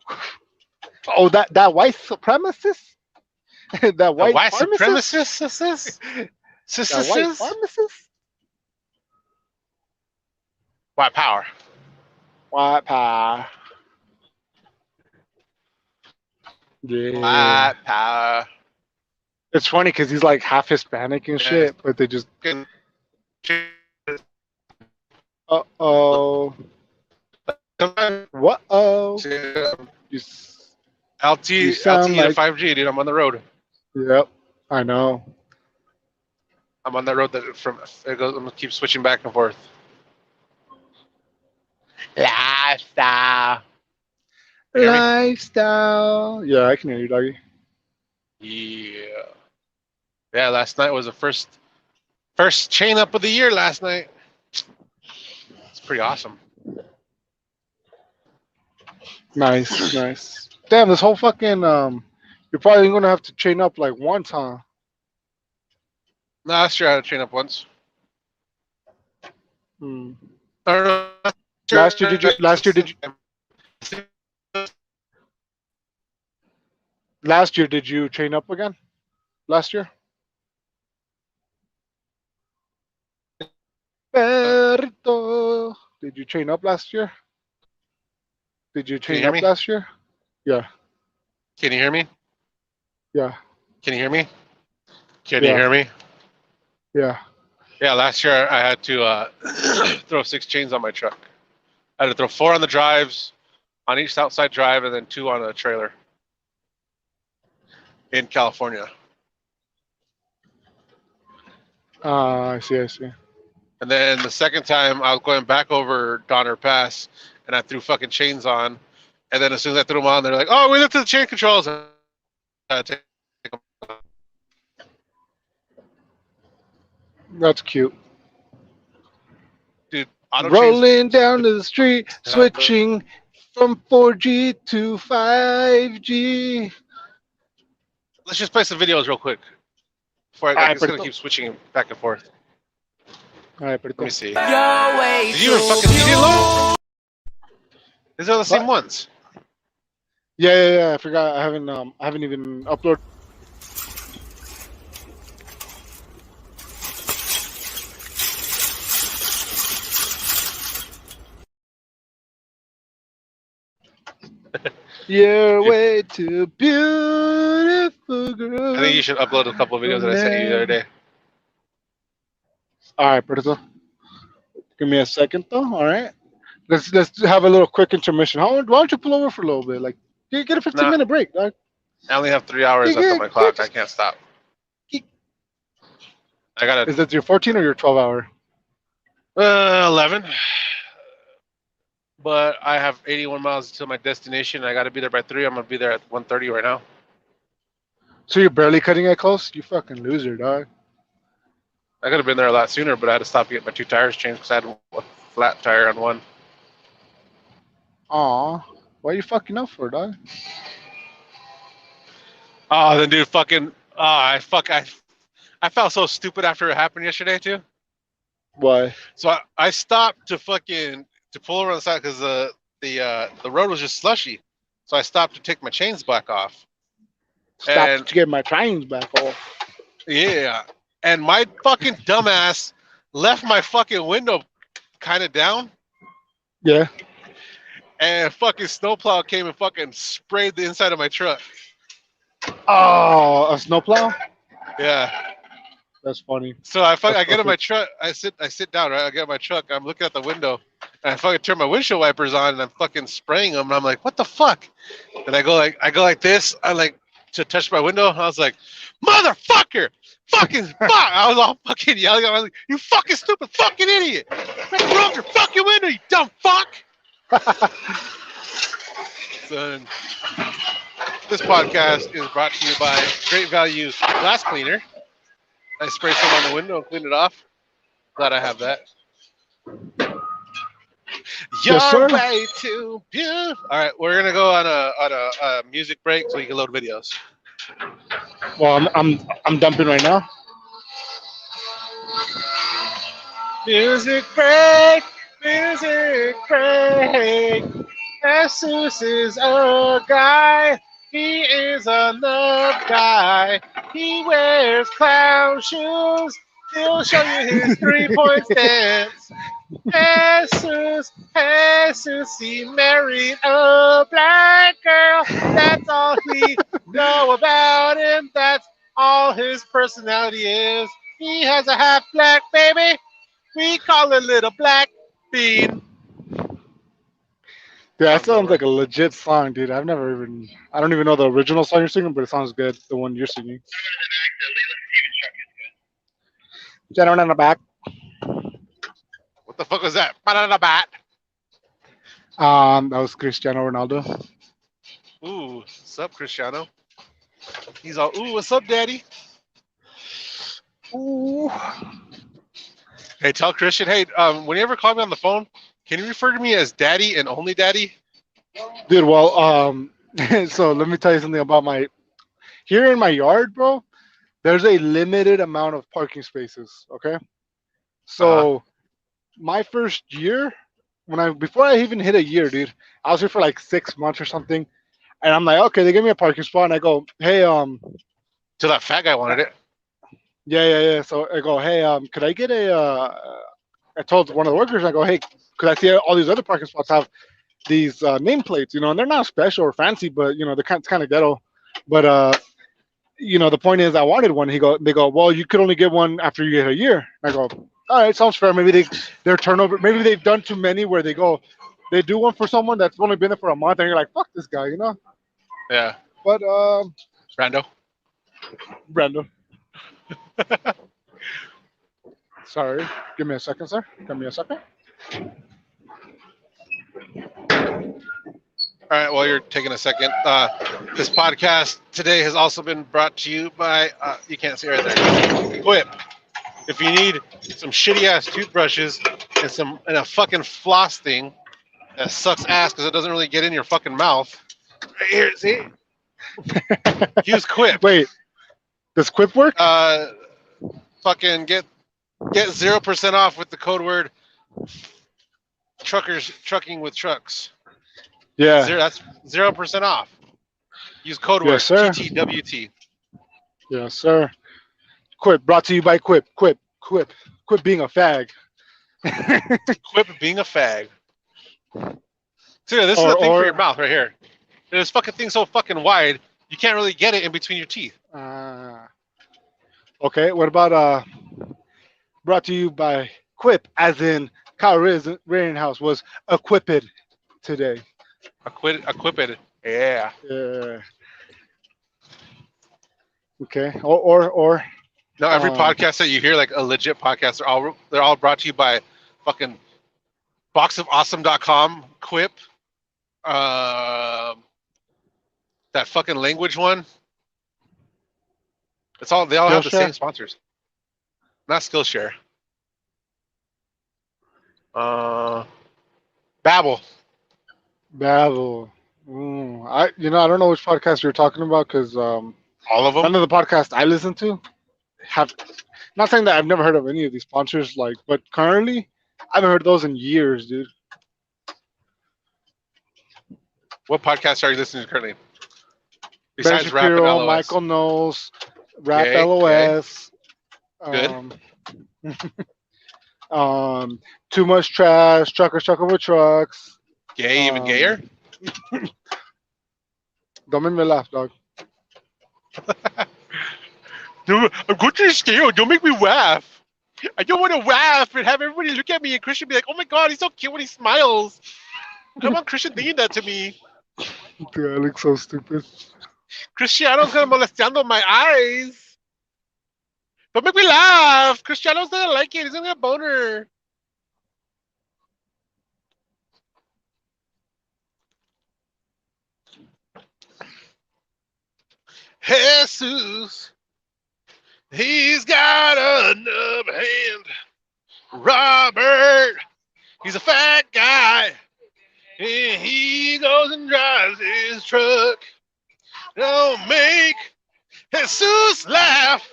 Oh, that white supremacist. That The white white pharmacist. supremacist? That white pharmacist. White power. White power. Yeah. White power. It's funny because he's like half Hispanic and shit, but they just. Uh oh. What oh. You, LT you LTE sound to like. 5G, dude. I'm on the road. Yep, I know. I'm on that road that from it goes. I'm gonna keep switching back and forth. Lifestyle. You hear me? Lifestyle. Yeah, I can hear you, doggy. Yeah. Yeah. Last night was the first chain up of the year. Last night. pretty awesome. Nice, nice. Damn, this whole fucking you're probably gonna have to chain up like once, huh? Last year I had to train up once. Hmm. I don't know. Last year did you? Last year did you chain up again? Last year? Perrito. Did you chain up last year? Did you Can you chain hear up me? last year? Yeah, Can you hear me? yeah, Can you hear me? Can you yeah, hear me? yeah. Yeah, last year I had to throw 6 chains on my truck. I had to throw 4 on the drives, on each outside drive, and then 2 on a trailer in California. I see, I see. And then the second time I was going back over Donner Pass, and I threw fucking chains on. And then as soon as I threw them on, they're like, "Oh, we lifted the chain controls." I had to take them off. That's cute. Dude, auto chains. Rolling down the street, switching from 4G to 5G. Let's just play some videos real quick. Before All like, right, it's gonna Perrito. keep switching back and forth. All right, Let me Perrito. see. Did you even fucking see it, Lou? These are the same What? ones. Yeah, yeah, yeah. I forgot. I haven't even uploaded. You're way too beautiful, I think girl. you should upload a couple of videos that I sent you the other All day. right, Perrito. Give me a second, though. All right. Let's have a little quick intermission. Why don't you pull over for a little bit? Like, get a 15 Nah, minute break, dog. I only have 3 hours left on my clock. I can't stop. I got Is that your 14 or your 12 hour? 11, but I have 81 miles to my destination. I got to be there by 3. I'm gonna be there at 1:30 right now. So you're barely cutting it close? You fucking loser, dog. I could have been there a lot sooner, but I had to stop to get my 2 tires changed because I had a flat tire on one. Aw. Why are you fucking up for, dog? Oh, then dude, fucking, I felt so stupid after it happened yesterday too. Why? So I stopped to pull over on the side because the road was just slushy. So I stopped to take my chains back off. Stop And to get my trains back off. yeah, and my fucking dumbass left my fucking window kind of down, Yeah. and fucking snowplow came and fucking sprayed the inside of my truck. Oh, a snowplow? Yeah. That's funny. So I That's get in my perfect. truck. I sit down. Right. I get in my truck. I'm looking at the window, and I fucking turn my windshield wipers on, and I'm fucking spraying them. And I'm like, what the fuck? And I go like this. I like to touch my window. I was like, motherfucker, fucking fuck! I was all fucking yelling. I was like, you fucking stupid fucking idiot! I broke your fucking window, you dumb fuck! So, this podcast is brought to you by Great Value Glass Cleaner. I sprayed some on the window and cleaned it off. Glad I have that. Yes, sir. You're way too beautiful. All right, we're gonna go on a music break so you can load videos. Well, I'm dumping right now. Music break, music break. Jesus is a guy. He is a love guy. He wears clown shoes. He'll show you his 3-point stance. Jesus, he married a black girl. That's all we know about him. That's all his personality is. He has a half black baby. We call it Little Black Bean. Yeah, that Sounds sounds over. like a legit song, dude. I don't even know the original song you're singing, but it sounds good. The one you're singing. Gentleman in the back. What the fuck was that? Banana bat. That was Cristiano Ronaldo. Ooh, what's up, Cristiano? He's all, ooh, what's up, daddy? Ooh. Hey, tell Christian. Hey, when you ever call me on the phone, can you refer to me as Daddy and only Daddy? Dude, well, so let me tell you something about my here in my yard, bro. There's a limited amount of parking spaces. Okay, Uh huh. so my first year, when I before I even hit a year, dude, I was here for like 6 months or something, and I'm like, okay, they give me a parking spot, and I go, hey, Till that fat guy wanted it. yeah, yeah, yeah. So I go, hey, could I get a? I told one of the workers, I go, hey, could I see all these other parking spots have these nameplates, and they're not special or fancy, but they're it's kind of ghetto. But the point is, I wanted one. They go, well, you could only get one after you get a year. I go, all right, sounds fair. Maybe their turnover, maybe they've done too many where they do one for someone that's only been there for a month, and you're like, fuck this guy. Yeah. But Rando. Brandon, sorry, give me a second, sir. Give me a second. All right. While you're taking a second, this podcast today has also been brought to you by. You can't see right there. Quip. If you need some shitty ass toothbrushes and a fucking floss thing that sucks ass because it doesn't really get in your fucking mouth. Right here, see? Use Quip. Wait, does Quip work? Fucking get 0% off with the code word trucking with trucks. Yeah. That's 0% off. Use code word Yes, sir. TTWT. Yes, sir. Quip, brought to you by Quip. Quip being a fag. Quip being a fag. So this is Or the thing for your or mouth right here. This fucking thing's so fucking wide, you can't really get it in between your teeth. okay. What about brought to you by Quip, as in Kyle Rittenhouse was equipped today. Equip it. Yeah. Yeah. Okay. Or No, every um, podcast that you hear, like a legit podcast, they're all brought to you by fucking boxofawesome.com, Quip, that fucking language one. They all have the Skillshare. same sponsors. Not Skillshare. Babbel. Babel. I don't know which podcast you're talking about because All of them. none of the podcasts I listen to have. Not saying that I've never heard of any of these sponsors, but currently, I haven't heard those in years, dude. What podcast are you listening to currently? Ben Besides Rap and Shapiro, LOS. Michael Knowles, Rap Okay, okay. LOS, Good. um, Too Much Trash, Truckers Over Trucks. Gay, even gayer? Don't make me laugh, dog. No, I'm going to the scale. Don't make me laugh. I don't want to laugh and have everybody look at me and Christian be like, oh my god, he's so cute when he smiles. I don't want Christian thinking that to me. Dude, I look so stupid. Cristiano's gonna molestando my eyes. Don't make me laugh. Cristiano's gonna like it. He's gonna get a boner. Jesus, he's got a nub hand. Robert, he's a fat guy. And he goes and drives his truck. Don't make Jesus laugh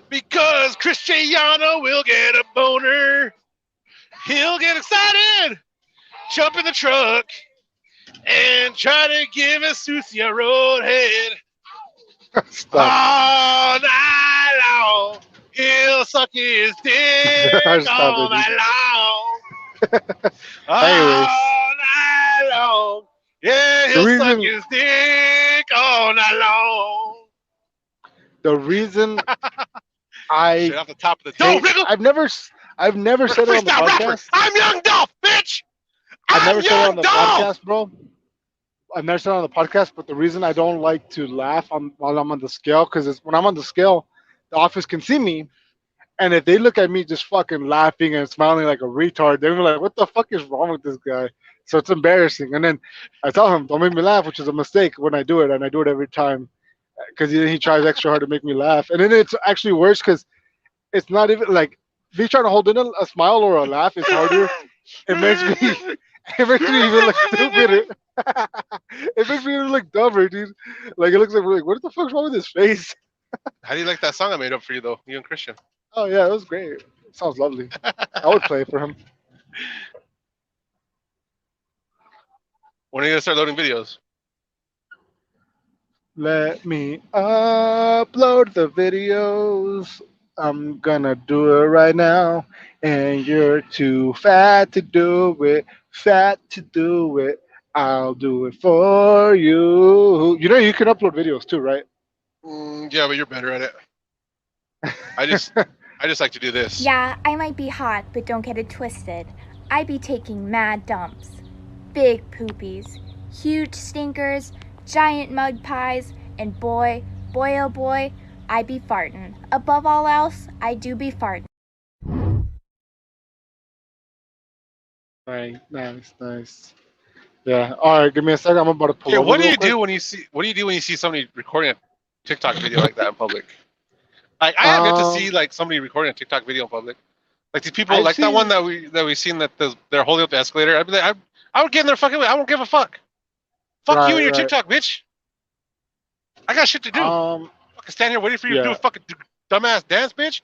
because Cristiano will get a boner. He'll get excited, jump in the truck, and try to give Jesus a roadhead. Stop. All night long, he'll suck his dick Stop all it, night long. Anyways. All night long. Yeah, The he'll suck reason- his dick all night long. The reason I Straight off the top of the dome, nigga. I've never said it on the Freestyle rapper. podcast. I'm Young Dolph, bitch. I've I'm never said it on Young the Dolph. podcast, bro. I've never said it on the podcast, but the reason I don't like to laugh while I'm on the scale, because when I'm on the scale, the office can see me, and if they look at me just fucking laughing and smiling like a retard, they're gonna be like, "What the fuck is wrong with this guy?" So it's embarrassing. And then I tell him, "Don't make me laugh," which is a mistake when I do it, and I do it every time, because he tries extra hard to make me laugh, and then it's actually worse because it's not even like me trying to hold in a smile or a laugh is harder. It makes me it makes me even look stupider. It makes me even look dumber, dude. Like it looks like what the fuck's wrong with his face? How do you like that song I made up for you though? You and Christian. Oh yeah, it was great. It sounds lovely. I would play it for him. When are you gonna start loading videos? Let me upload the videos. I'm gonna do it right now. And you're too fat to do it. Fat to do it. I'll do it for you. You know you can upload videos too, right? Yeah, but you're better at it. I just I just like to do this. Yeah, I might be hot, but don't get it twisted. I be taking mad dumps. Big poopies, huge stinkers, giant mud pies, and boy, oh boy, I be fartin'. Above all else, I do be fartin'. Right, nice. Yeah. All right, give me a second. I'm about to pull Hey, over what do real you quick. do when you see somebody recording a TikTok video like that in public? Like I have yet to see like somebody recording a TikTok video in public. Like these people, I've like that seen- one that we seen that they're holding up the escalator. I'd be like, I would get in their fucking way. I won't give a fuck. Fuck you and your Right. TikTok, bitch. I got shit to do. Fucking stand here waiting for you to do Yeah. a fucking dumbass dance, bitch.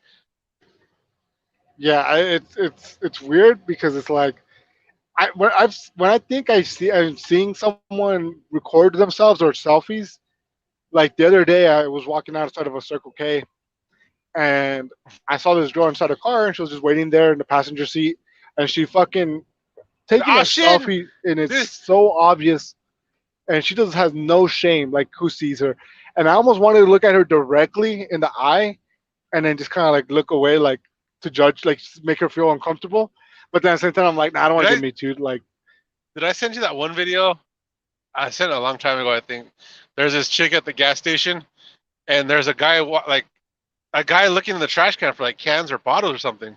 Yeah, it's weird because it's like when I think I'm seeing someone record themselves or selfies. Like the other day, I was walking outside of a Circle K, and I saw this girl inside a car, and she was just waiting there in the passenger seat, and she fucking taking Ah, a shit. selfie, and it's This- so obvious, and she just has no shame. Like who sees her? And I almost wanted to look at her directly in the eye, and then just kind of like look away, like to judge, like make her feel uncomfortable. But then at the same time, I'm like, nah, I don't want to Did get me too. Like, Did I send you that one video? I sent it a long time ago, I think. There's this chick at the gas station, and there's a guy looking in the trash can for like cans or bottles or something.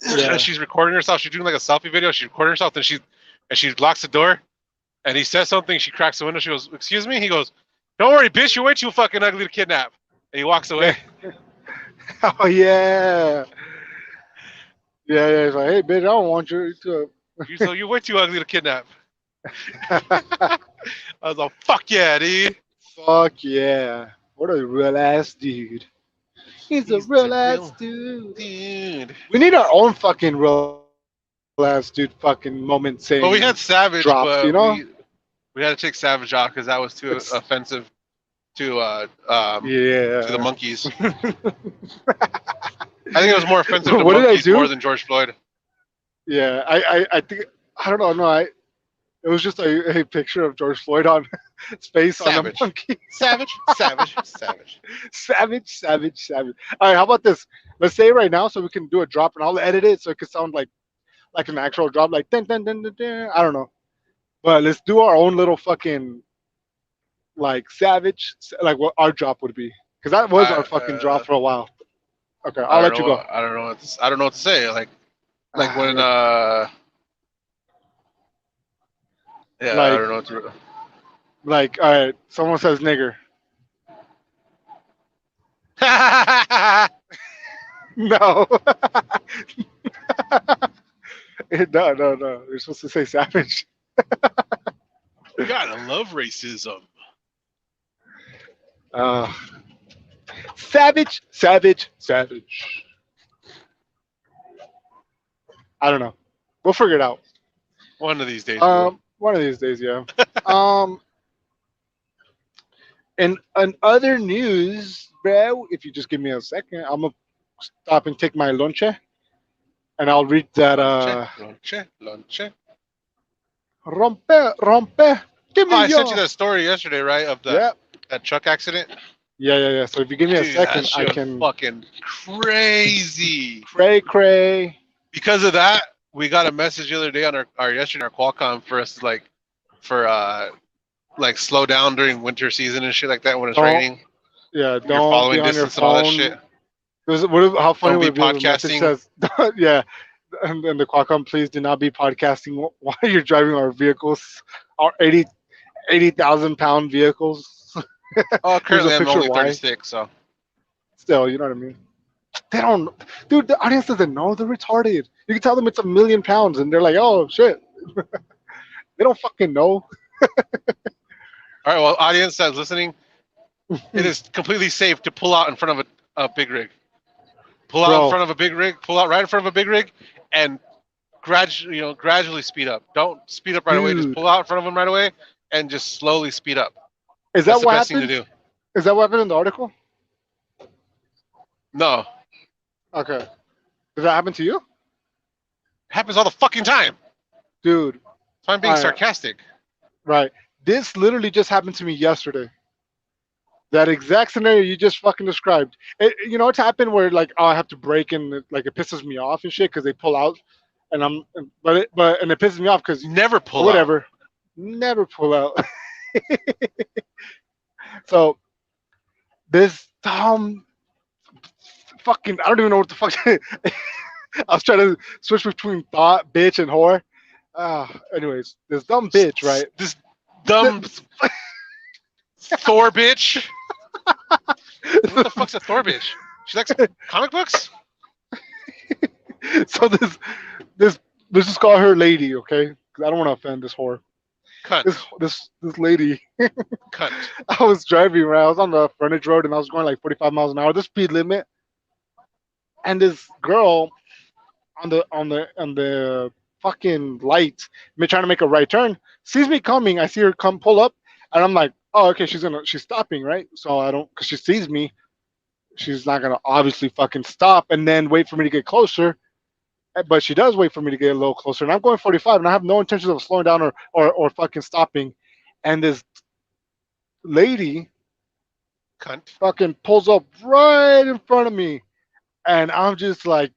Yeah. And she's recording herself. She's doing like a selfie video. She's recording herself, and she locks the door. And he says something. She cracks the window. She goes, "Excuse me." He goes, "Don't worry, bitch. You're way too fucking ugly to kidnap." And he walks away. oh yeah, yeah. It's like, hey, bitch, I don't want you to. You're way too ugly to kidnap. I was like, "Fuck yeah, dude." Fuck yeah! What a real ass dude. He's a He's real the ass real dude. Dude. We need our own fucking real ass dude fucking moment saying. Well, we had Savage, drops, but you know? we had to take Savage off because that was too offensive to Yeah. the monkeys. I think it was more offensive to What did I monkeys do? more than George Floyd. Yeah, I think I don't know. No, it was just a picture of George Floyd on his face on a Savage. monkey. Savage. Savage. All right, how about this? Let's say it right now so we can do a drop and I'll edit it so it could sound like an actual drop, like dun, dun, dun, dun, dun. I don't know. But let's do our own little fucking like savage, like what our drop would be, because that was our fucking drop for a while. Okay, I'll let you go. I don't know. I don't know what to say. Like when yeah, I Like- don't know what to. Like, all right, someone says nigger. No. No. You're supposed to say savage. You gotta love racism. Savage. I don't know. We'll figure it out. One of these days. we will. One of these days, yeah. And on other news, bro, if you just give me a second, I'm gonna stop and take my lunch, and I'll read that. Lonche. Rompe. Give me Oh, I your. sent you that story yesterday, right? Of Yeah. that truck accident. Yeah. So if you give me a Dude, second, that I shit was can. fucking crazy. Cray. Because of that, we got a message the other day on our Qualcomm for us to like slow down during winter season and shit like that when it's Don't raining. Yeah, You're don't following be on your distance and all that phone. shit. How funny Don't be would it be if the message says, yeah, and the Qualcomm, please do not be podcasting while you're driving our vehicles, our 80,000 pound vehicles. Oh, currently I'm picture only why. 36, so Still, you know what I mean? They don't, dude. The audience doesn't know they're retarded. You can tell them it's 1,000,000 pounds, and they're like, "Oh shit." They don't fucking know, All right, well, audience that's listening, it is completely safe to pull out in front of a big rig. Pull out in bro. front of a big rig. Pull out right in front of a big rig, and gradually speed up. Don't speed up right away. Just Dude, pull out in front of them right away, and just slowly speed up. is That's that the what best thing to happened? do. Is that what happened in the article? No, it Okay. Did that happen to you, happens all the fucking time. dude? So I'm being All right, sarcastic. right. This literally just happened to me yesterday. That exact scenario you just fucking described. You know, it's happened where like, oh, I have to brake and like it pisses me off and shit because they pull out, and and it pisses me off because Never pull out. whatever, never pull out. So this fucking, I don't even know what the fuck. I was trying to switch between thought, bitch, and whore. Anyways, this dumb bitch, right? This dumb Thor bitch. What the fuck's a Thor bitch? She likes comic books? So this let's just call her lady, okay? 'Cause I don't want to offend this whore. Cunt. This lady. Cunt. I was driving, right? I was on the frontage road and I was going like 45 miles an hour, the speed limit. And this girl on the fucking light, me trying to make a right turn, sees me coming. I see her come pull up, and I'm like, oh, okay, she's stopping, right? So I don't, because she sees me, she's not gonna obviously fucking stop and then wait for me to get closer. But she does wait for me to get a little closer, and I'm going 45, and I have no intentions of slowing down or fucking stopping. And this lady Cunt. fucking pulls up right in front of me, and I'm just like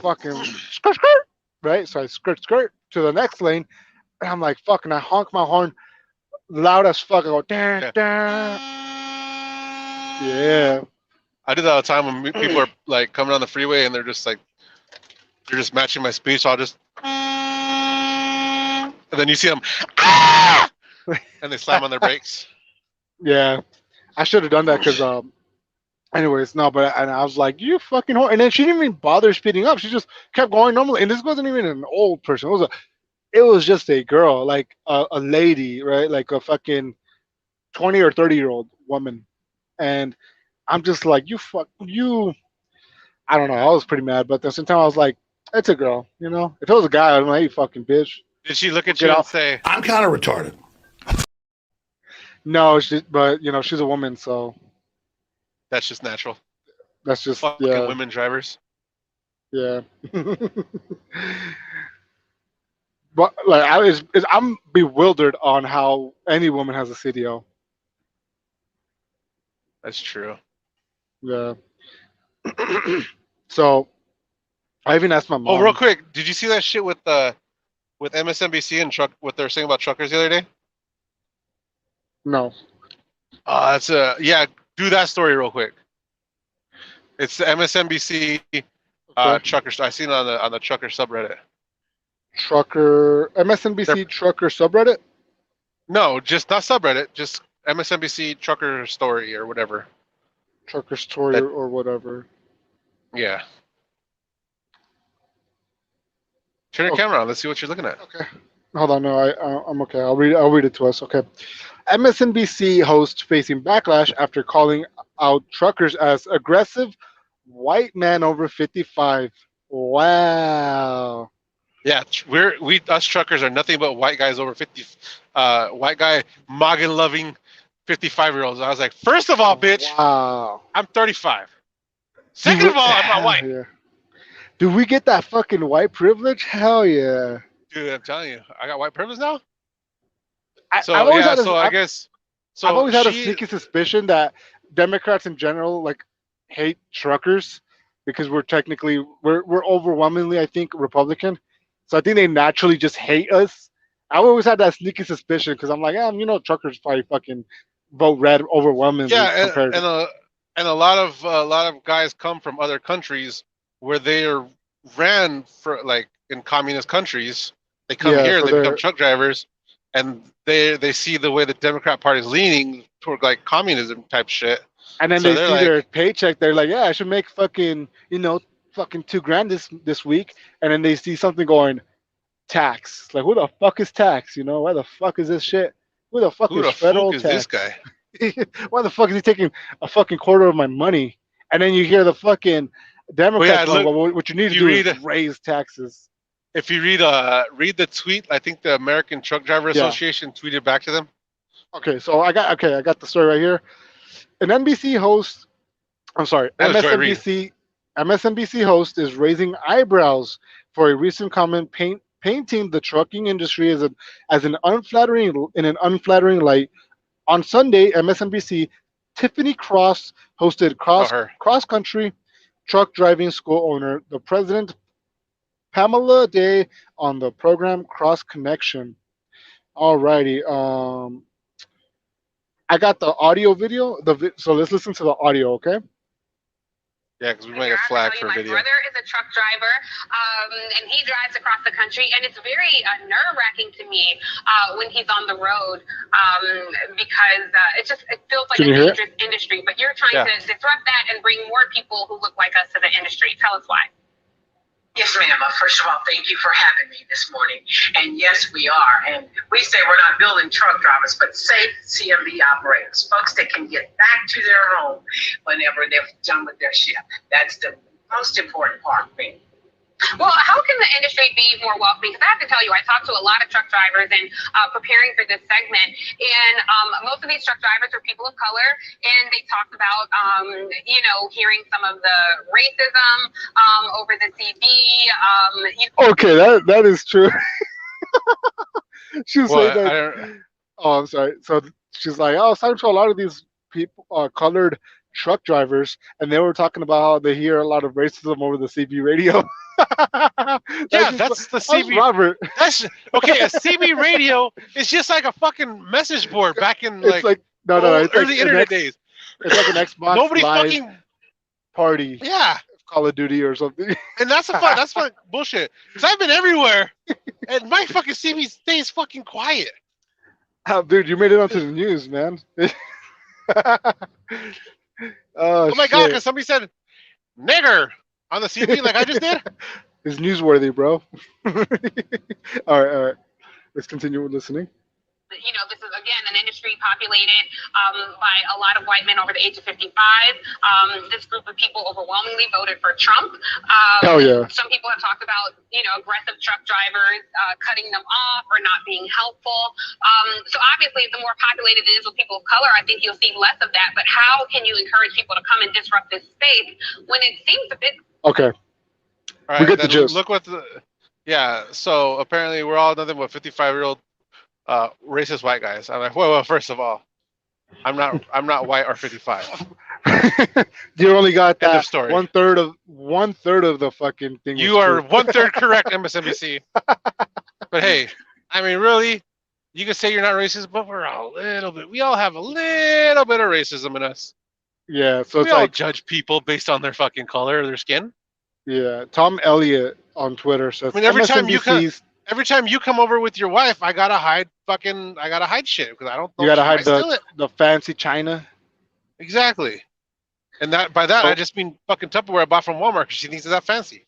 fucking skirt skirt, right? So I skirt to the next lane, and I'm like fucking, I honk my horn loud as fuck. I go, Yeah. yeah. I do that all the time when people are like coming on the freeway and they're just matching my speed, so I'll just and then you see them and they slam on their brakes. Yeah, I should have done that because anyways, no, but and I was like, you fucking whore. And then she didn't even bother speeding up. She just kept going normally. And this wasn't even an old person. It was just a girl, like a lady, right? Like a fucking 20 or 30-year-old woman. And I'm just like, you fuck you. I don't know. I was pretty mad, but at the same time, I was like, it's a girl, you know. If it was a guy, I'm like, you fucking bitch. Did she look at Get you and out. say, I'm kind of retarded. No, but you know, she's a woman, so that's just natural? that's just Fucking yeah, women drivers. yeah. But like, I'm bewildered on how any woman has a CDO. That's true. Yeah. So I even asked my mom. Oh, real quick, did you see that shit with MSNBC and what they're saying about truckers the other day? No. That's yeah. Do that story real quick. It's the MSNBC Okay. truckers. I seen it on the trucker subreddit. Trucker MSNBC trucker subreddit. No, just not subreddit. Just MSNBC trucker story or whatever. Trucker story That- or whatever. Yeah. Turn your Okay. camera on. Let's see what you're looking at. Okay. Hold on. No, I'm okay. I'll read it to us. Okay. MSNBC host facing backlash after calling out truckers as aggressive white man over 55. Wow. Yeah, us truckers are nothing but white guys over 50. White guy MAGA loving 55-year-olds. I was like, first of all, bitch, Wow. I'm 35. Second of all, I'm not white. Yeah. Do we get that fucking white privilege? Hell yeah. Dude, I'm telling you, I got white privilege now. I've So always yeah, had a- so I I've- guess. So I've always had a she- sneaky suspicion that Democrats in general like hate truckers because we're overwhelmingly, I think, Republican. So I think they naturally just hate us. I always had that sneaky suspicion because I'm like, truckers probably fucking vote red overwhelmingly Yeah, compared. and a lot of guys come from other countries where they are ran for like in communist countries. They come Yeah, here, so they become they're- truck drivers, and they see the way the Democrat Party is leaning toward like communism type shit, And then So they they're see like, their paycheck. They're like, yeah, I should make fucking, fucking 2 grand this week. And then they see something going tax. Like, who the fuck is tax? Why the fuck is this shit? Who the fuck who is the fuck federal is this tax? guy? Why the fuck is he taking a fucking quarter of my money? And then you hear the fucking Well, Democrats yeah, going, look, well, what you need if to you do is read raise taxes. if you read the tweet, I think the American Truck Driver Yeah. Association tweeted back to them. Okay, I got the story right here. An NBC host, I'm sorry, Oh, sorry, read. MSNBC host is raising eyebrows for a recent comment painting the trucking industry as an unflattering light. On Sunday, MSNBC Tiffany Cross hosted Oh, her. cross country truck driving school owner, the president Pamela Day, on the program Cross Connection. Alrighty, I got the audio video. So let's listen to the audio, okay? Yeah, because we might get flagged for my video. brother is a truck driver, and he drives across the country, and it's very nerve-wracking to me when he's on the road because it feels like Can a you hear it? dangerous industry. But you're trying Yeah. to disrupt that and bring more people who look like us to the industry. Tell us why. Yes, ma'am. First of all, thank you for having me this morning. And yes, we are. And we say we're not building truck drivers, but safe CMV operators, folks that can get back to their home whenever they're done with their shift. That's the most important part for me. Well, how can the industry be more welcoming? Because I have to tell you, I talked to a lot of truck drivers and preparing for this segment, and most of these truck drivers are people of color, and they talked about, hearing some of the racism over the CB. Okay, that is true. She was saying What? I that. don't. Oh, I'm sorry. So she's like, oh, I was talking to a lot of these people, colored truck drivers, and they were talking about how they hear a lot of racism over the CB radio. Yeah, that's the CB. Robert. That's okay. A CB radio is just like a fucking message board back in It's like no, it's early like internet days. It's like an Xbox Nobody Live fucking party, yeah, Call of Duty or something. and that's fun bullshit. Cause I've been everywhere, and my fucking CB stays fucking quiet. Dude, you made it onto the news, man. Oh my god! Because somebody said nigger on the CB like I just did. It's newsworthy, bro. All right. Let's continue listening. This is, again, an industry populated by a lot of white men over the age of 55. This group of people overwhelmingly voted for Trump. Hell yeah. Some people have talked about, aggressive truck drivers cutting them off or not being helpful. So obviously, the more populated it is with people of color, I think you'll see less of that. But how can you encourage people to come and disrupt this space when it seems a bit... Okay. All right, We get the gist. Look what yeah. So apparently we're all nothing but 55-year-old racist white guys. I'm like, well, first of all, I'm not white or 55. You only got End of that story. one third of the fucking thing. You are 1/3 correct, MSNBC. But hey, I mean, really, you can say you're not racist, but we're a little bit. We all have a little bit of racism in us. Yeah, so We it's all like judge people based on their fucking color or their skin. yeah. Tom Elliott on Twitter says I mean, every time you MSNBC's come over with your wife, I gotta hide shit because I don't know. you gotta she hide might steal it. the fancy china. Exactly. And by that I just mean fucking Tupperware I bought from Walmart because she thinks it's that fancy.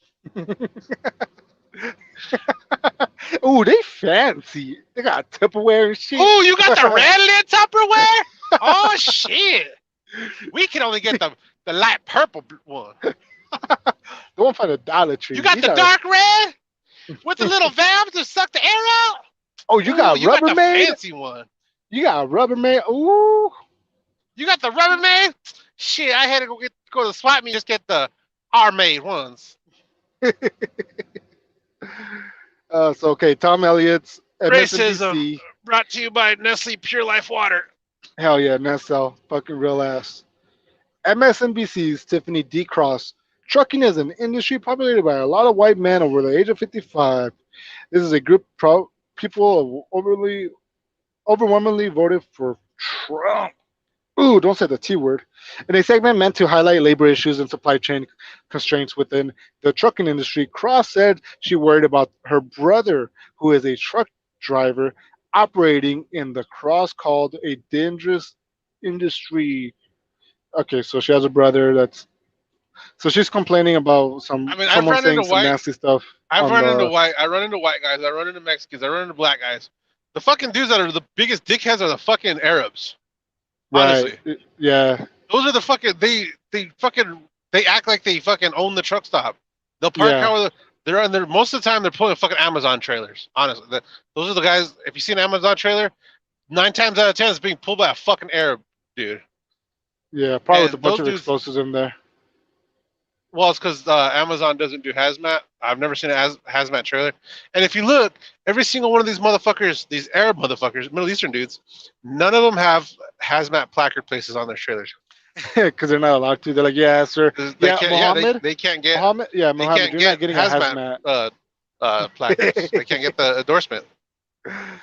Ooh, they fancy. They got Tupperware and shit. Oh, you got the red lid Tupperware? Oh shit! We can only get the light purple one. The one from the Dollar Tree. You got the dark red with the little valves to suck the air out. Oh, you got you got the Rubbermaid. fancy one. You got Rubbermaid. Ooh. You got the Rubbermaid. Shit, I had to go to the swap meet just get the R-made ones. So okay, Tom Elliott's Racism MSNBC. brought to you by Nestle Pure Life Water. Hell yeah, Nestle, fucking real ass. MSNBC's Tiffany D. Cross. Trucking is an industry populated by a lot of white men over the age of 55. This is a group people overwhelmingly voted for Trump. Ooh, don't say the T word. In a segment meant to highlight labor issues and supply chain constraints within the trucking industry, Cross said she worried about her brother, who is a truck driver, operating in the Cross called a dangerous industry. Okay, so she has a brother that's. So she's complaining about I mean, someone saying some nasty stuff I've on run into the. white. I run into white guys. I run into Mexicans. I run into black guys. The fucking dudes that are the biggest dickheads are the fucking Arabs. Right. Honestly, Yeah. those are the fucking they act like they fucking own the truck stop. They'll park Yeah. how they're on there. Most of the time, they're pulling fucking Amazon trailers. Honestly, those are the guys. If you see an Amazon trailer, 9 times out of 10, it's being pulled by a fucking Arab dude. Yeah. Probably with a And bunch those of dudes, explosives in there. well, it's because Amazon doesn't do hazmat. I've never seen a hazmat trailer. And if you look, every single one of these motherfuckers, these Arab motherfuckers, Middle Eastern dudes, none of them have hazmat placard places on their trailers. Because they're not allowed to. They're like, yeah, sir. They Yeah, can't. Yeah, Mohammed. they can't get. Mohammed. Yeah, They Mohammed. can't You're not get getting a hazmat hazmat. placards. They can't get the endorsement. And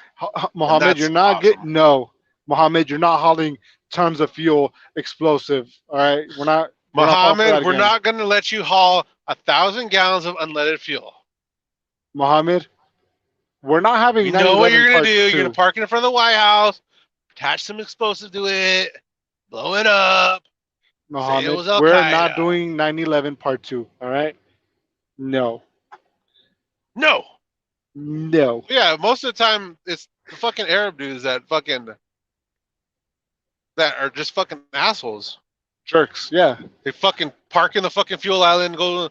Mohammed, you're that's not awesome. getting. No, Mohammed, you're not hauling tons of fuel, explosive. All right, we're not falling for that Mohammed, we're again. not going to let you haul 1,000 gallons of unleaded fuel. Mohammed, we're not having You know what 9/11 you're going part to do. You're going to two. park in front of the White House, attach some explosive to it, blow it up, say it Mohammed, was Al we're not Qaeda. doing 9/11 part two. All right, no, No. no. Yeah, most of the time it's the fucking Arab dudes that are just fucking assholes. Jerks. Yeah, They fucking park in the fucking fuel island, go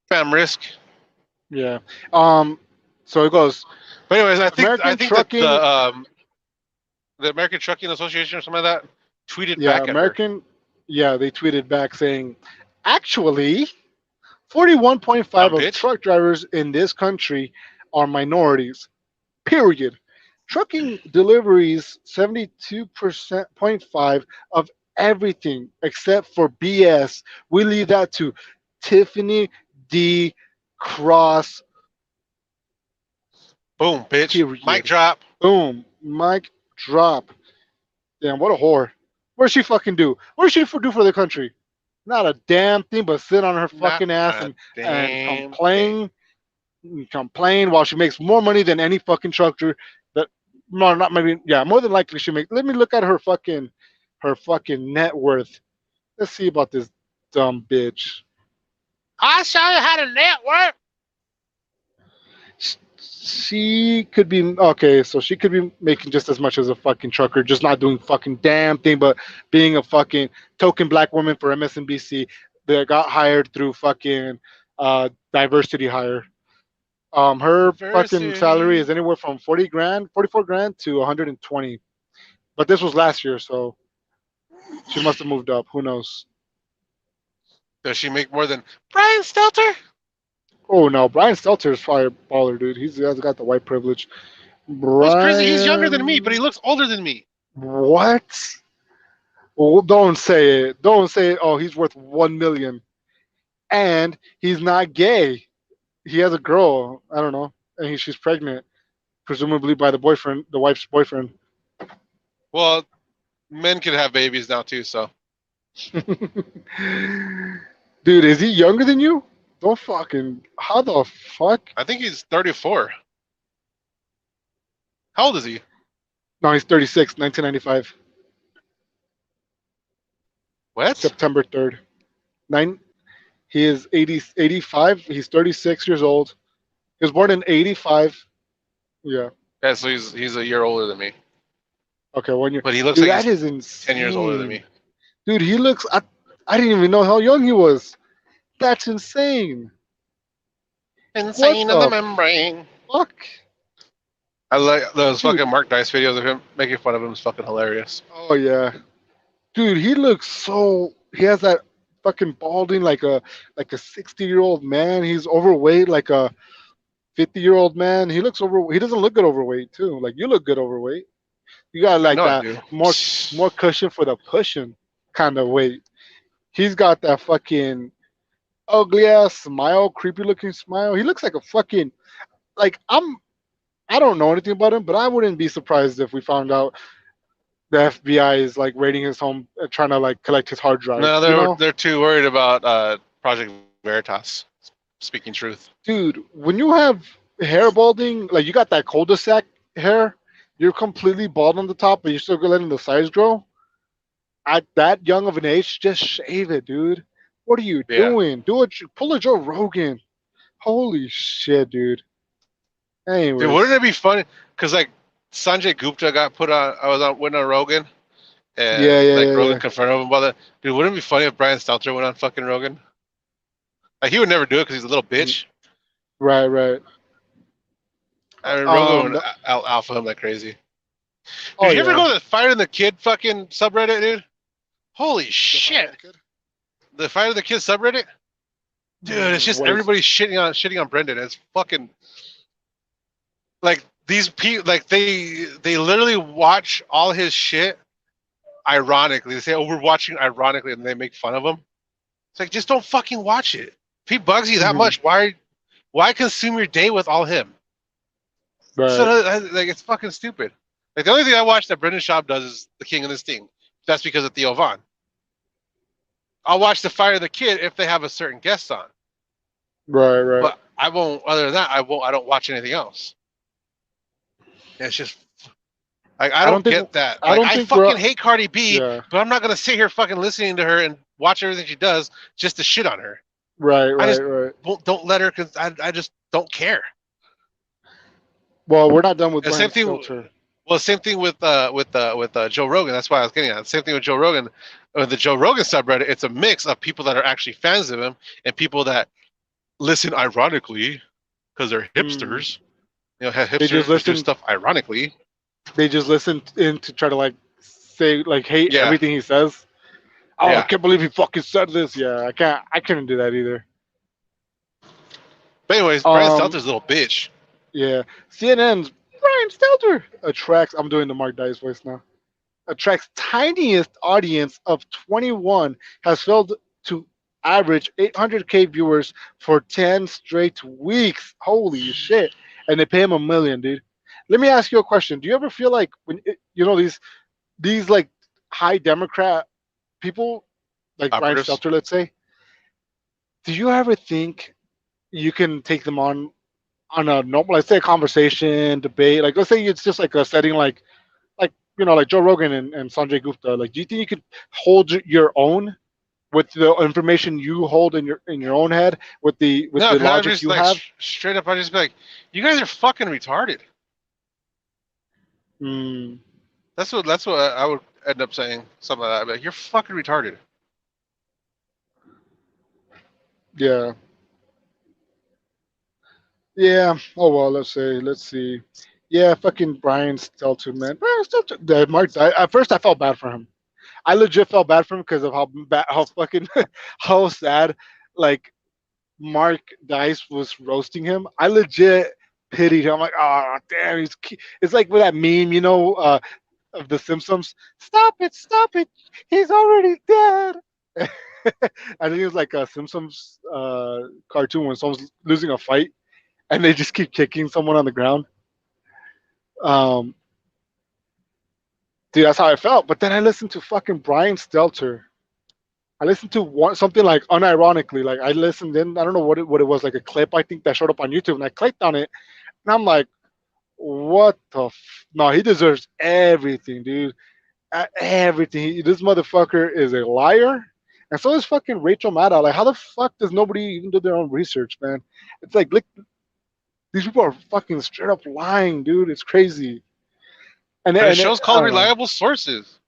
fam risk. yeah. So it goes. But anyways, I American think that trucking. the American Trucking Association or something like that tweeted Yeah, back at her. American. Yeah, they tweeted back saying, actually, 41.5 Dumb of bitch. truck drivers in this country are minorities. Period. Trucking deliveries 72.5 of everything except for BS. We leave that to Tiffany D. Cross. Boom, bitch. Period. Mic drop. Boom. Mic drop. Damn, what a whore. What does she fucking do? What does she do for the country? Not a damn thing but sit on her Not fucking ass a and damn complain while she makes more money than any fucking truck driver. That no, not maybe yeah, more than likely she make. Let me look at her fucking net worth. Let's see about this dumb bitch. I'll show you how to network. She could be okay, so she could be making just as much as a fucking trucker, just not doing fucking damn thing, but being a fucking token black woman for MSNBC that got hired through fucking diversity hire. Her fucking salary Diversity. is anywhere from 40 grand, 44 grand to 120. But this was last year, so she must have moved up. Who knows? Does she make more than Brian Stelter? Oh no, Brian Stelter is fire baller, dude. He has got the white privilege. What's crazy? He's younger than me, but he Brian, looks older than me. what? Well, don't say it. Don't say it. Oh, he's worth 1 million, and he's not gay. He has a girl. I don't know, and she's pregnant, presumably by the boyfriend, the wife's boyfriend. Well, men can have babies now too, so Dude, is he younger than you? Don't fucking. How the fuck? I think he's 34. How old is he? No, he's 36, 1995, What? September 3rd. Nine. He is 85. He's 36 years old. He was born in 85. Yeah. Yeah, so he's a year older than me. Okay, 1 year. But he looks Dude, like that he's is insane. 10 years older than me. Dude, he looks. I didn't even know how young he was. That's insane. What Insane in the the membrane. fuck? I like those Dude. fucking Mark Dice videos of him making fun of him is fucking hilarious. Oh yeah. Dude, he looks so. He has that fucking balding like a 60-year-old man. He's overweight like a 50-year-old man. He looks over. He doesn't look good overweight too. Like you look good overweight. You got I like know I that do. more cushion for the pushing kind of weight. He's got that fucking ugly ass smile, creepy looking smile. He looks like a fucking like I don't know anything about him, but I wouldn't be surprised if we found out the FBI is like raiding his home, trying to like collect his hard drive. No, You know, they're too worried about Project Veritas. Speaking truth. dude, when you have hair balding, like you got that cul-de-sac hair, you're completely bald on the top, but you're still letting the sides grow. At that young of an age, just shave it, dude. What are you Yeah. doing? Do it. Pull a Joe Rogan. Holy shit, dude. Dude, Anyways, wouldn't it be funny? Because like Sanjay Gupta got put on. I was on went on Rogan, yeah, and yeah, like yeah, Rogan yeah. confronted him about that. Dude, wouldn't it be funny if Brian Stelter went on fucking Rogan? Like he would never do it because he's a little Mhm. bitch. Right, right. I mean, Rogan Um. would out alpha him like crazy. Oh Did you ever yeah. go to the Fire and the Kid fucking subreddit, dude? Holy The fire shit! the kid. The Fire and the Kid subreddit, dude. It's just What is? everybody shitting on Brendan. It's fucking like these people. Like they literally watch all his shit ironically. They say, "Oh, we're watching ironically," and they make fun of him. It's like just don't fucking watch it. If he bugs you that Mhm. much, why consume your day with all him? So Right, like it's fucking stupid. Like the only thing I watch that Brendan Schaub does is The King and the Sting. That's because of Theo Vaughn. I'll watch The Fire of the Kid if they have a certain guest on, right, right. but I won't. Other than that, I won't. I don't watch anything else. It's just like I I don't don't think. get that. I Like don't I think we're. fucking hate Cardi B, Yeah. but I'm not gonna sit here fucking listening to her and watch everything she does just to shit on her. Right, I right, just right. don't let her because I just don't care. Well, we're not done with And same Brian thing. Stelter. Well, same thing with Joe Rogan. That's why I was getting at. Same thing with Joe Rogan. The Joe Rogan subreddit, it's a mix of people that are actually fans of him and people that listen ironically because they're Mm. hipsters. You know, have They just hipsters do listen. stuff ironically. They just listen in to try to like say like hate Yeah, everything he says. Oh, I yeah. can't believe he fucking said this. Yeah, I can't. I couldn't do that either. But anyways, Brian Um. Stelter's a little bitch. Yeah. CNN's Brian Stelter attracts. I'm doing the Mark Dice voice now. Attracts tiniest audience of 21. Has failed to average 800K viewers for 10 straight weeks. Holy shit! And they pay him $1 million, dude. Let me ask you a question. Do you ever feel like when these like high Democrat people like Brian Operatives. Stelter, let's say, do you ever think you can take them on a normal, let's say, a conversation, debate? Like, let's say it's just like a setting, like like Joe Rogan and Sanjay Gupta. Like, do you think you could hold your own with the information you hold in your own head with No, the because I logic just you like have? straight up, I just be like, you guys are fucking retarded. Mm, That's what I would end up saying. Something like that. I'd be like, you're fucking retarded. yeah, yeah. Oh well, let's see. Yeah, fucking Brian Stelter, man. Brian Stelter, Mark. At first, I felt bad for him. I legit felt bad for him because of how fucking how sad like Mark Dice was roasting him. I legit pitied him. I'm like, oh damn, it's like with that meme, of the Simpsons. Stop it, he's already dead. I think it was like a Simpsons cartoon when someone's losing a fight and they just keep kicking someone on the ground. Um, Dude, that's how I felt. But then I listened to fucking Brian Stelter. I listened to something like unironically, like I listened in. I don't know what it was, like a clip I think that showed up on YouTube, and I clicked on it, and I'm like, what the? No, he deserves everything, dude. Everything. This motherfucker is a liar, and so is fucking Rachel Maddow. Like, how the fuck does nobody even do their own research, man? It's like, look, these people are fucking straight up lying, dude. It's crazy. But it And shows I called don't know. reliable sources.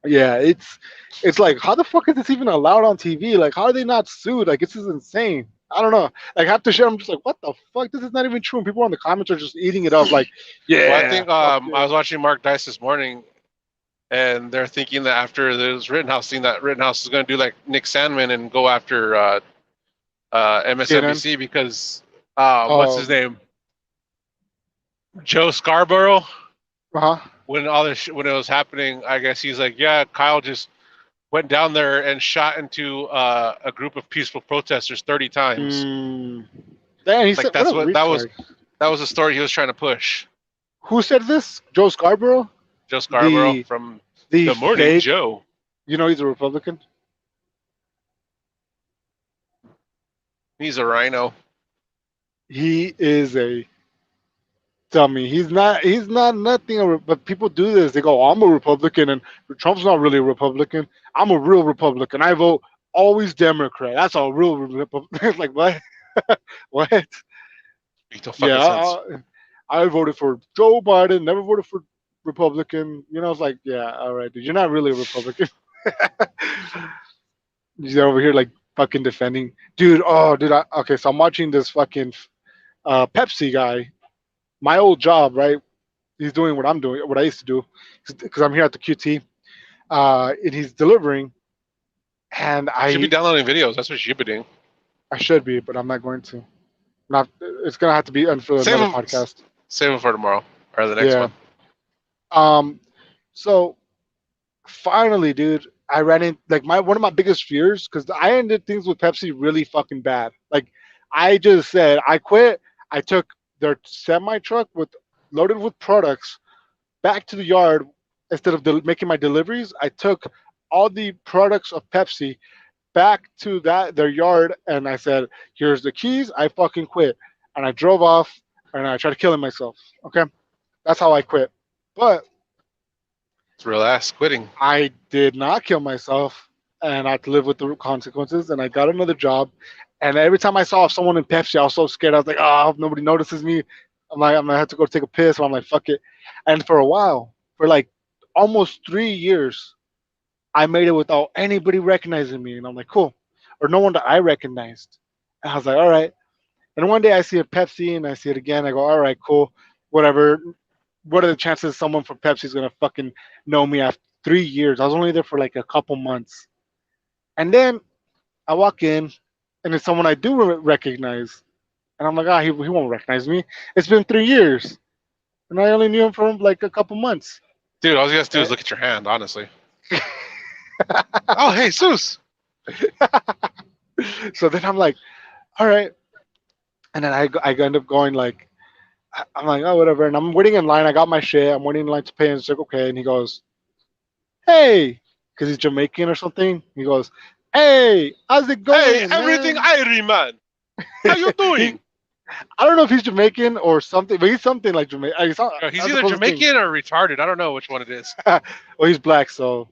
Yeah, it's like, how the fuck is this even allowed on TV? Like, how are they not sued? Like, this is insane. I don't know. Like, half the shit, I'm just like, what the fuck? This is not even true. And people in the comments are just eating it up. Like, Well, I yeah, think fuck I yeah. was watching Mark Dice this morning, and they're thinking that after this Rittenhouse thing, that Rittenhouse is going to do like Nick Sandman and go after CNN. MSNBC because what's his Um, name, Joe Scarborough. uh huh. When all this when it was happening, I guess he's like, yeah, Kyle just went down there and shot into a group of peaceful protesters 30 times. Mm. Damn, he Like said, what a retard. that was the story he was trying to push. Who said this? Joe Scarborough? Joe Scarborough The from the Good Morning fake, Joe. he's a Republican. He's a rhino. He is a tell me he's not. He's not nothing. But people do this. They go, "I'm a Republican," and Trump's not really a Republican. I'm a real Republican. I vote always Democrat. That's a real Republican. Like what? What? Makes no Yeah, fucking sense. I voted for Joe Biden. Never voted for Republican. You know, it's like, yeah, all right, dude. You're not really a Republican. You're over here like fucking defending, dude. Oh, dude. Okay, so I'm watching this fucking Pepsi guy. My old job, right? He's doing what I'm doing, what I used to do, because I'm here at the QT. And he's delivering, and You should be downloading videos. That's what you should be doing. I should be, but I'm not going to. Not. It's gonna have to be for Save another them. podcast. Save them for tomorrow or the next Yeah. one. So finally, dude, I ran in like my one of my biggest fears because I ended things with Pepsi really fucking bad. Like I just said, I quit. I took their semi truck with loaded with products back to the yard instead of making my deliveries. I took all the products of Pepsi back to their yard and I said, "Here's the keys. I fucking quit." And I drove off and I tried killing myself. Okay, that's how I quit. But It's real ass quitting. I did not kill myself, and I had to live with the consequences. And I got another job, and every time I saw someone in Pepsi, I was so scared. I was like, "Oh, I hope nobody notices me." I'm like, I'm gonna have to go take a piss. So I'm like, "Fuck it." And for a while, for like almost 3 years, I made it without anybody recognizing me, and I'm like, "Cool," or no one that I recognized. And I was like, "All right." And one day I see a Pepsi, and I see it again. I go, "All right, cool, whatever." What are the chances someone from Pepsi is gonna fucking know me after 3 years? I was only there for like a couple months, and then I walk in, and it's someone I do recognize, and I'm like, ah, he won't recognize me. It's been 3 years, and I only knew him from like a couple months. Dude, all you have to do Eh, is look at your hand, honestly. Oh, hey, Zeus. so then I'm like, all right, and then I end up going like, I'm like, oh whatever, and I'm waiting in line. I got my shit. I'm waiting in line to pay, and it's like okay, and he goes, hey, because he's Jamaican or something. He goes, hey, how's it Hey, going, everything man? Irie, man. How you he, doing? I don't know if he's Jamaican or something, but he's something like Jamaican. He's That's the either closest thing. Jamaican or retarded. I don't know which one it is. Well, he's black, so.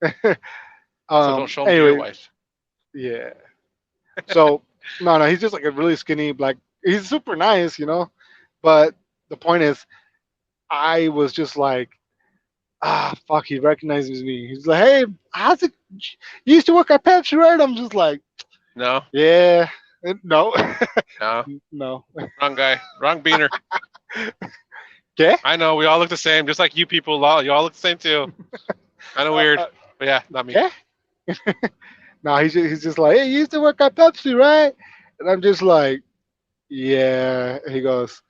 So don't show him to your Anyway, wife. yeah. So no, he's just like a really skinny black. He's super nice, you know. But the point is, I was just like, ah, fuck. He recognizes me. He's like, hey, how's it? You used to work at Pepsi, right? I'm just like, No, yeah, no, no. no. Wrong guy. Wrong beaner. Okay. I know. We all look the same, just like you people. You all look the same, too. Kind of weird. But yeah, not me. Yeah. No, he's just like, hey, you used to work at Pepsi, right? And I'm just like, yeah. And he goes,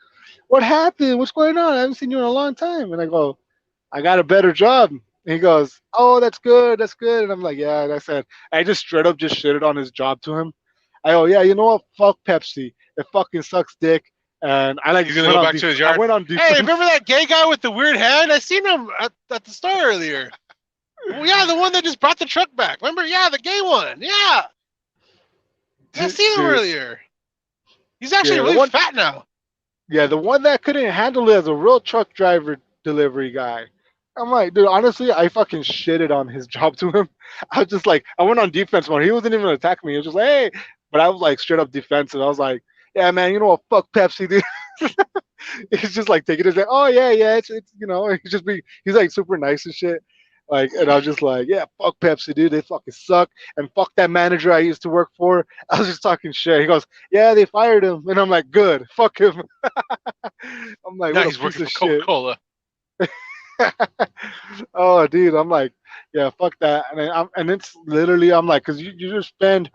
what happened? What's going on? I haven't seen you in a long time. And I go, I got a better job. And he goes, oh, that's good. That's good. And I'm like, yeah. And I said, I just straight up just shitted on his job to him. I go, yeah, you know what? Fuck Pepsi. It fucking sucks dick. And I like He's going to go back to his yard. I went on Hey, defense. remember that gay guy with the weird hand? I seen him at the store earlier. Well, yeah, the one that just brought the truck back. Remember? Yeah, the gay one. Yeah. I seen him Dude. earlier. He's actually Yeah, the really one- fat now. Yeah, the one that couldn't handle it as a real truck driver delivery guy. I'm like, dude, honestly, I fucking shitted on his job to him. I was just like, I went on defense mode. He wasn't even attacking me. He was just like, hey. But I was like straight up defensive. I was like, yeah, man, you know what? Fuck Pepsi, dude. He's just like taking it like, oh, yeah, it's you know, he's like super nice and shit. Like, and I was just like, yeah, fuck Pepsi, dude. They fucking suck. And fuck that manager I used to work for. I was just talking shit. He goes, yeah, they fired him. And I'm like, good. Fuck him. I'm like, Now what a he's piece working of for shit. Coca-Cola. Oh, dude, I'm like, yeah, fuck that. And it's literally, I'm like, because you just spend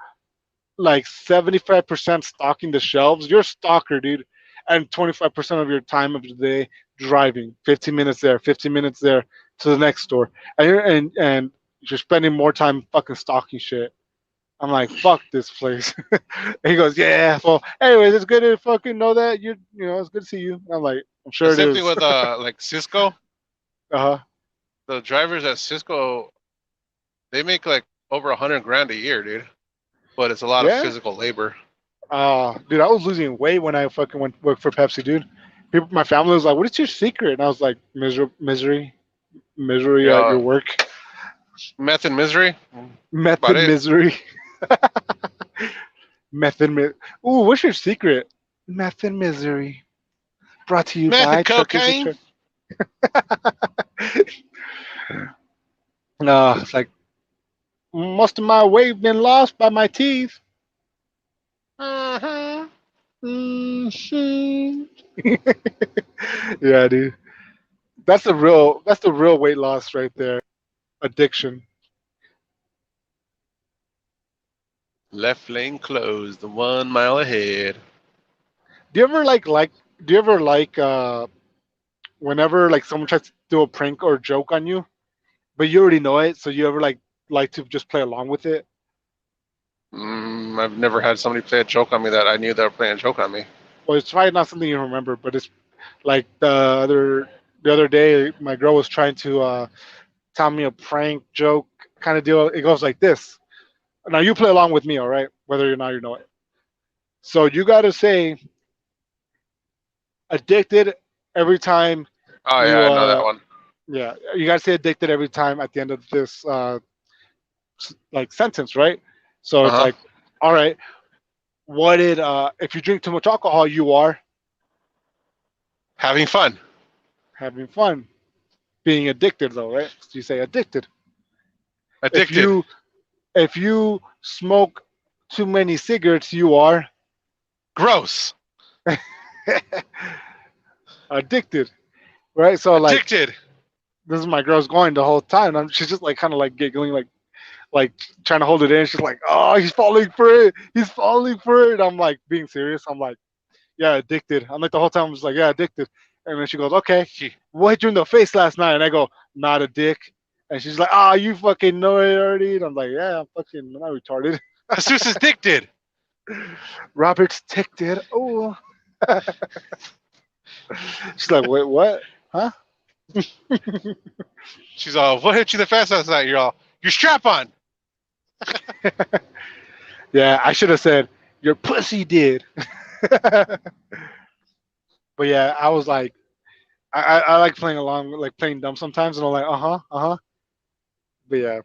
like 75% stocking the shelves. You're a stalker, dude. And 25% of your time of the day driving, 15 minutes there, 15 minutes there to the next store. And you're spending more time fucking stocking shit. I'm like, fuck this place. And he goes, yeah. Well, anyways, it's good to fucking know that you know, it's good to see you. I'm like, I'm sure The it same is. thing with like Cisco. Uh-huh. The drivers at Cisco, they make like over 100 grand a year, dude. But it's a lot of Yeah? physical labor. Dude, I was losing weight when I fucking went work for Pepsi, dude. People, my family was like, "What is your secret?" And I was like, misery at your Yeah, work, meth and misery. meth About and it. misery, meth and Ooh, what's your secret? Meth and misery. Brought to you Meth by and Truckers with cocaine. Truck. No, it's like most of my weight been lost by my teeth. Uh-huh. Mhm. Yeah, dude. That's the real weight loss right there. Addiction. Left lane closed. 1 mile ahead. Do you ever do you ever whenever like someone tries to do a prank or joke on you, but you already know it, so you ever like to just play along with it? I've never had somebody play a joke on me that I knew they were playing a joke on me. Well, it's probably not something you remember, but it's like the other day my girl was trying to tell me a prank joke kind of deal. It goes like this. Now you play along with me, all right? Whether or not you know it. So you got to say addicted every time Oh yeah, you I know that one. yeah, you got to say addicted every time at the end of this like sentence, right? So Uh it's huh. like, all right, what did if you drink too much alcohol, you are Having fun. having fun. Being addicted though, right? So you say addicted. If Addicted. you if you smoke too many cigarettes, you are Gross. addicted, right? So like Addicted. this is my girl's going the whole time. She's just like kind of like giggling, like trying to hold it in. She's like, "Oh, he's falling for it. He's falling for it." I'm like being serious. I'm like, "Yeah, addicted." I'm like the whole time I'm just like, "Yeah, addicted." And then she goes, "Okay, what hit you in the face last night?" And I go, "Not a dick." And she's like, "Ah, you fucking know it already." And I'm like, "Yeah, I'm not retarded." Jesus is addicted. Robert's addicted. Oh, she's like, "Wait, what? Huh?" She's all, what hit you the fast last night? You're all, your strap on. Yeah, I should have said your pussy did. But yeah, I was like, I like playing along, like playing dumb sometimes, and I'm like, uh huh. But yeah,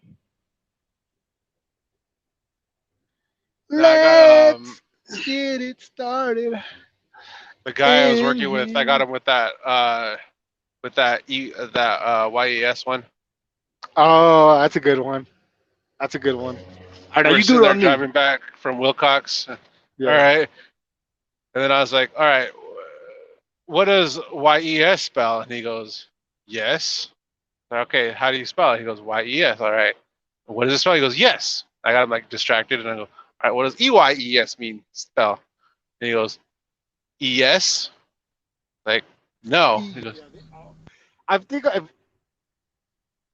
Now I got let's get it started the guy I was in working with. I got here. him with that YES one. Oh, that's a good one. That's a good one. All right, now We were you do sitting it there on me. driving back from Wilcox. All Yeah. right, and then I was like, all right, what does YES spell? And he goes, yes. Okay, how do you spell it? He goes, YES. All right. What does it spell? He goes, yes. I got him like distracted, and I go, all right, what does EYES mean spell? And he goes, ES. Like, no. He goes, I think I've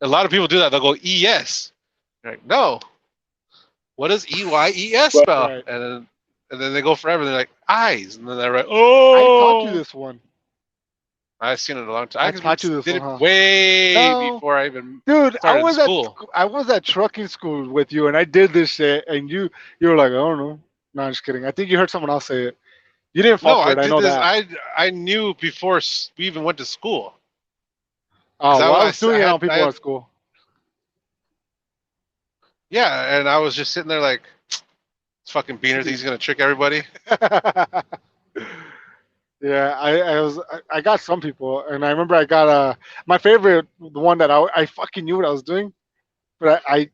a lot of people do that. They'll go ES. You're like, no. What does EYES spell? right. And then they go forever. They're like eyes, and then they're like, I taught you oh. this one. I've seen it a long I time. I taught you this did one, it huh? way No, before I even dude, started in school. I was at trucking school with you, and I did this shit, and you were like, I don't know. No, I'm just kidding. I think you heard someone else say it. You didn't fall No, for I it. I did know this. that. I knew before we even went to school because Oh, well, I was I doing it on had people at school. yeah, and I was just sitting there like, this fucking beaner thinks he's gonna trick everybody. Yeah, I got some people, and I remember I got my favorite, the one that I fucking knew what I was doing, but I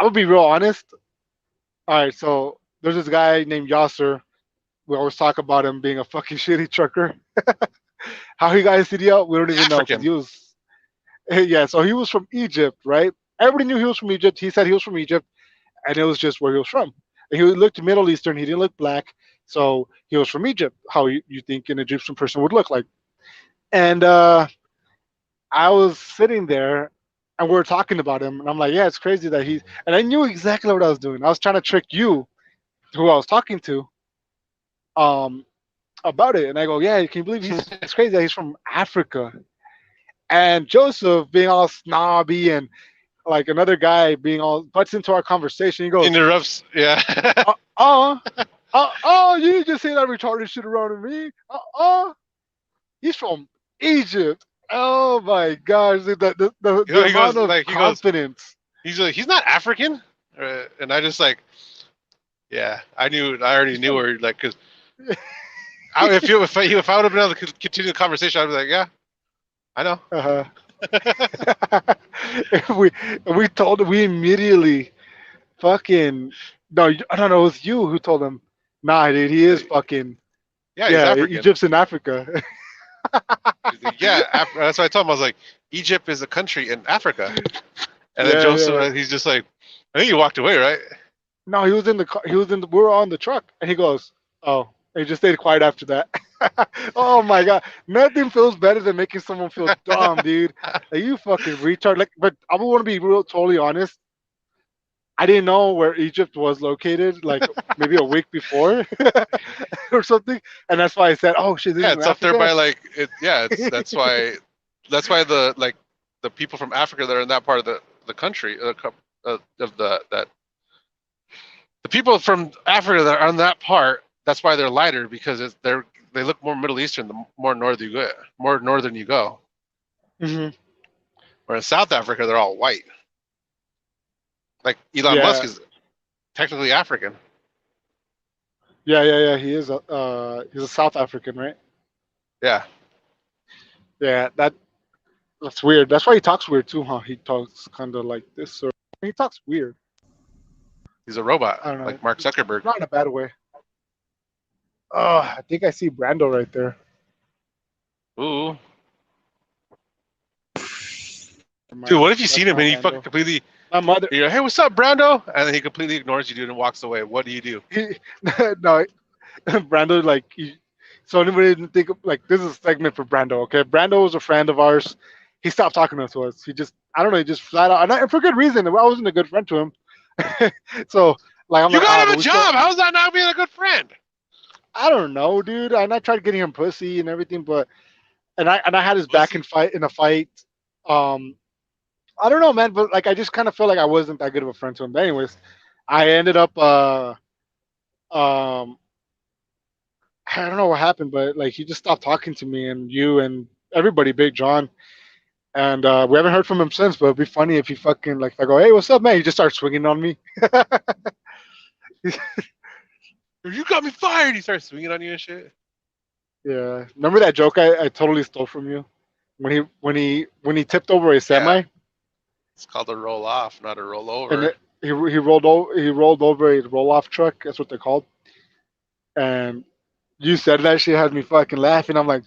would be real honest. All right, so there's this guy named Yasser. We always talk about him being a fucking shitty trucker. How he got his CDL, we don't The even know because African. he was yeah. So he was from Egypt, right? Everybody knew he was from Egypt. He said he was from Egypt, and it was just where he was from. And he looked Middle Eastern. He didn't look black, so he was from Egypt. How you think an Egyptian person would look like? And I was sitting there and we were talking about him, and I'm like, yeah, it's crazy that he's. And I knew exactly what I was doing. I was trying to trick you, who I was talking to, um, about it. And I go, yeah, can you believe it's crazy that he's from Africa? And Joseph, being all snobby and like another guy being all butts into our conversation, he goes, Interrupts. Yeah. uh, uh, you just say that retarded shit around me, He's from Egypt. Oh my gosh, dude, You the know, he goes amount of like he goes. confidence. He's like, he's not African, and I just like, yeah, I knew. I already He's knew from. her. Like, cause if I would have been able to continue the conversation, I'd be like, yeah, I know. Uh-huh. we we immediately fucking no, I don't know. It was you who told him. Nah, dude, he is fucking Yeah, he's yeah. African. Egypt's in Africa. He's like, yeah, that's what I told him. I was like, Egypt is a country in Africa. And then Yeah, yeah. Joseph, he's just like, I think he walked away, right? No, he was in the car. He was in. We were on the truck, and he goes, "Oh," and he just stayed quiet after that. Oh my god, nothing feels better than making someone feel dumb, dude. Like you fucking retard. Like, but I want to be real, totally honest. I didn't know where Egypt was located, like maybe a week before or something, and that's why I said, "Oh shit, this Yeah, is in it's up there by Africa." like, yeah, it's that's why the like the people from Africa that are in that part of the country of the people from Africa that are on that part. That's why they're lighter because they look more Middle Eastern the more northern you go. More northern you go. Hmm. Where in South Africa they're all white. Like Elon Musk Yeah, is technically African. yeah. He is he's a South African, right? Yeah, Yeah, that's weird. That's why he talks weird too, huh? He talks kind of like this, or he talks weird. he's a robot I don't know, like Mark Zuckerberg. not in a bad way. Oh, I think I see Brando right there. Ooh, dude, My, what if you that's seen him my and he fucking Brando. completely My mother. you're like, hey, what's up, Brando? And then he completely ignores you, dude, and walks away. What do you do? He, no, Brando like. So anybody didn't think like this is a segment for Brando. Okay, Brando was a friend of ours. He stopped talking to us. He just I don't know. He just flat out, and for good reason. I wasn't a good friend to him. So like I'm You like got him but a we still. job. How's that not being a good friend? I don't know, dude. And I tried getting him pussy and everything, but and I had his back Pussy. in a fight. Um, I don't know, man, but like I just kind of felt like I wasn't that good of a friend to him. But anyways, I ended up um I don't know what happened, but like he just stopped talking to me and you and everybody, Big John, and we haven't heard from him since. But it'd be funny if he fucking like if I go, hey, what's up, man? He just starts swinging on me. You got me fired. He starts swinging on you and shit. Yeah, remember that joke I totally stole from you when he tipped over a Yeah, semi it's called a roll off, not a roll and over. he rolled over a roll off truck. That's what they're called. And you said that shit had me fucking laughing. I'm like,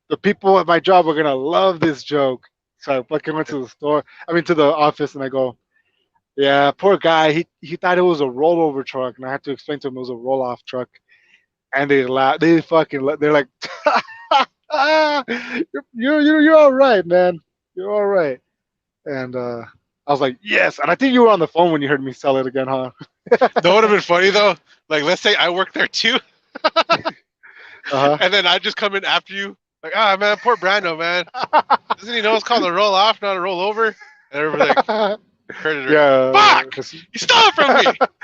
the people at my job are gonna love this joke. So I fucking went to the store. I mean, to the office, and I go, yeah, poor guy. He thought it was a rollover truck, and I had to explain to him it was a roll off truck. And they laugh. They fucking. They're like, you're all right, man. You're all right. And I was like, yes. And I think you were on the phone when you heard me sell it again, huh? That would have been funny though. Like, let's say I work there too, Uh and then I just come in after you. Like, ah, man, poor Brando, man. Doesn't he know it's called a roll off, not a roll over? And everybody's like, huh. creditor, Yeah. fuck! You stole it from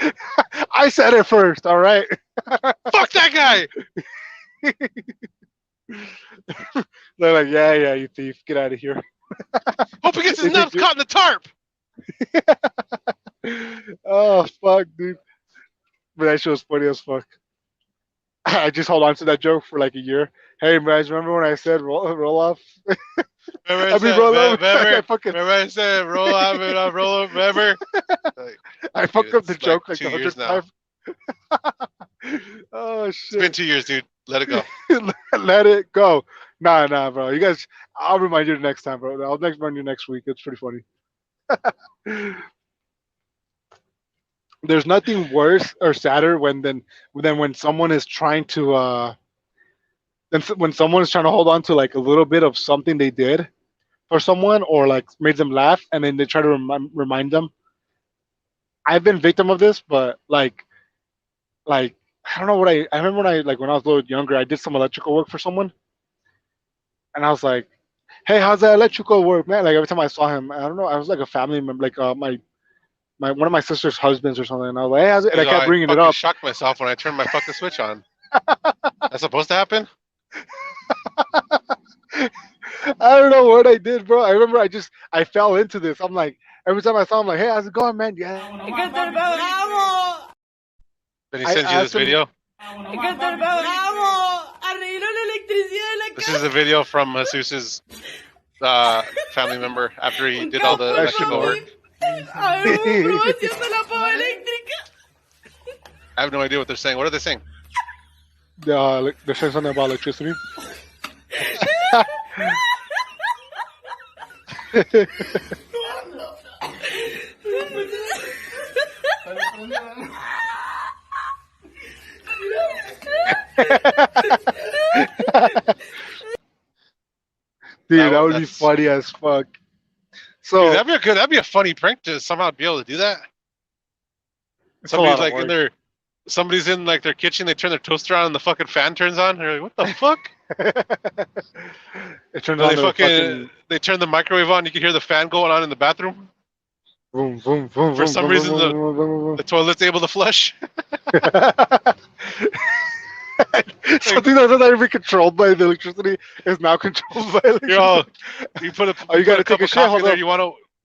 me. I said it first. All right. Fuck that guy. They're like, yeah, you thief, get out of here. Hope he gets his They think nuts caught in the tarp. oh fuck, dude. But that shit was funny as fuck. I just hold on to that joke for like a year. Hey, guys, remember when I said roll off? Remember I I mean, said, roll over. I remember, fucking, remember I said roll off and I'll roll over. Remember? Like, I dude, fucked up the it's like joke like 2 years now. 105. Oh It's been shit. 2 years, dude. Let it go. Let it go. Nah, bro. You guys, I'll remind you next time, bro. I'll remind you next week. It's pretty funny. There's nothing worse or sadder than when someone is trying to when someone is trying to hold on to like a little bit of something they did for someone or like made them laugh, and then they try to remind them. I've been victim of this, but like I don't know what I remember when I like when I was a little younger, I did some electrical work for someone, and I was like, "Hey, how's that electrical work, man?" Like every time I saw him, I don't know, I was like a family member, like my one of my sister's husbands or something, and I was like, "Hey, how's it?" And I He's all, kept I bringing it fucking up. shocked myself when I turned my fucking switch on. That's supposed to happen? I don't know what I did, bro. I remember I fell into this. I'm like, every time I saw him, like, hey, how's it going, man? Yeah. Then he I sends you this asked him. video. This is a video from Jesus's family member after he did all the electrical Professional. work. I have no idea what they're saying. What are they saying? They're saying something about electricity. Dude, that would be That's- funny as fuck. Dude, So that'd be a funny prank to somehow be able to do that. it's a lot Somebody's of like in work. their, somebody's in like their kitchen. They turn their toaster on and the fucking fan turns on. They're like, what the fuck? It turns Or on they the fucking they turn the microwave on. You can hear the fan going on in the bathroom. boom, boom, boom, For boom, some boom, reason, boom, boom, boom, The toilet's able to flush. boom. Something that's not even controlled by the electricity is now controlled by electricity. You're all, you put a, Oh, you gotta put a cup take a of shit, coffee hold in there. up.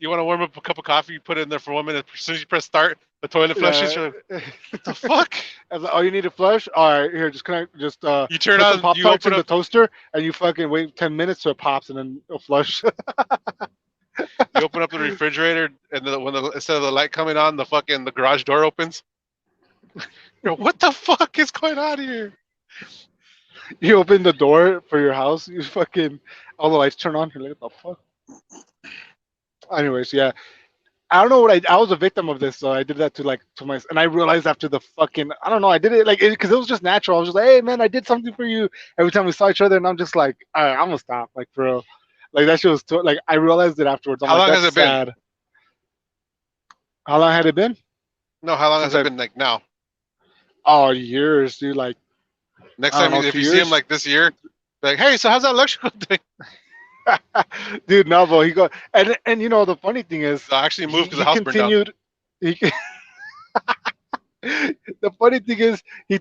You want to warm up a cup of coffee. You put it in there for 1 minute. As soon as you press start, the toilet flushes. You're like, what the fuck? Oh, you need to flush? All right, here, just connect. Just You turn put on. some Pop You Tarts open in the up. toaster, and you fucking wait 10 minutes so it pops, and then it'll flush. You open up the refrigerator, and instead of the light coming on, the garage door opens. You're, what the fuck is going on here? You open the door for your house, you fucking all the lights turn on. You're like, what the fuck? Anyways, yeah. I don't know what I was a victim of this, so I did that to my and I realized after the fucking I don't know I did it like because it was just natural. I was just like, hey man, I did something for you every time we saw each other, and I'm just like, all right, I'm gonna stop, like for real. Like that shit was like I realized it afterwards. I'm How like, long that's has it been? sad. How long had it been? No, how long Since has it I been like now? oh years, dude. Like Next I don't time, know, if 2 you see him years. like this year, like, hey, so how's that electrical thing? Dude, no, bro. He go and you know the funny thing is I actually moved because he the house burned down. continued. He, the funny thing is he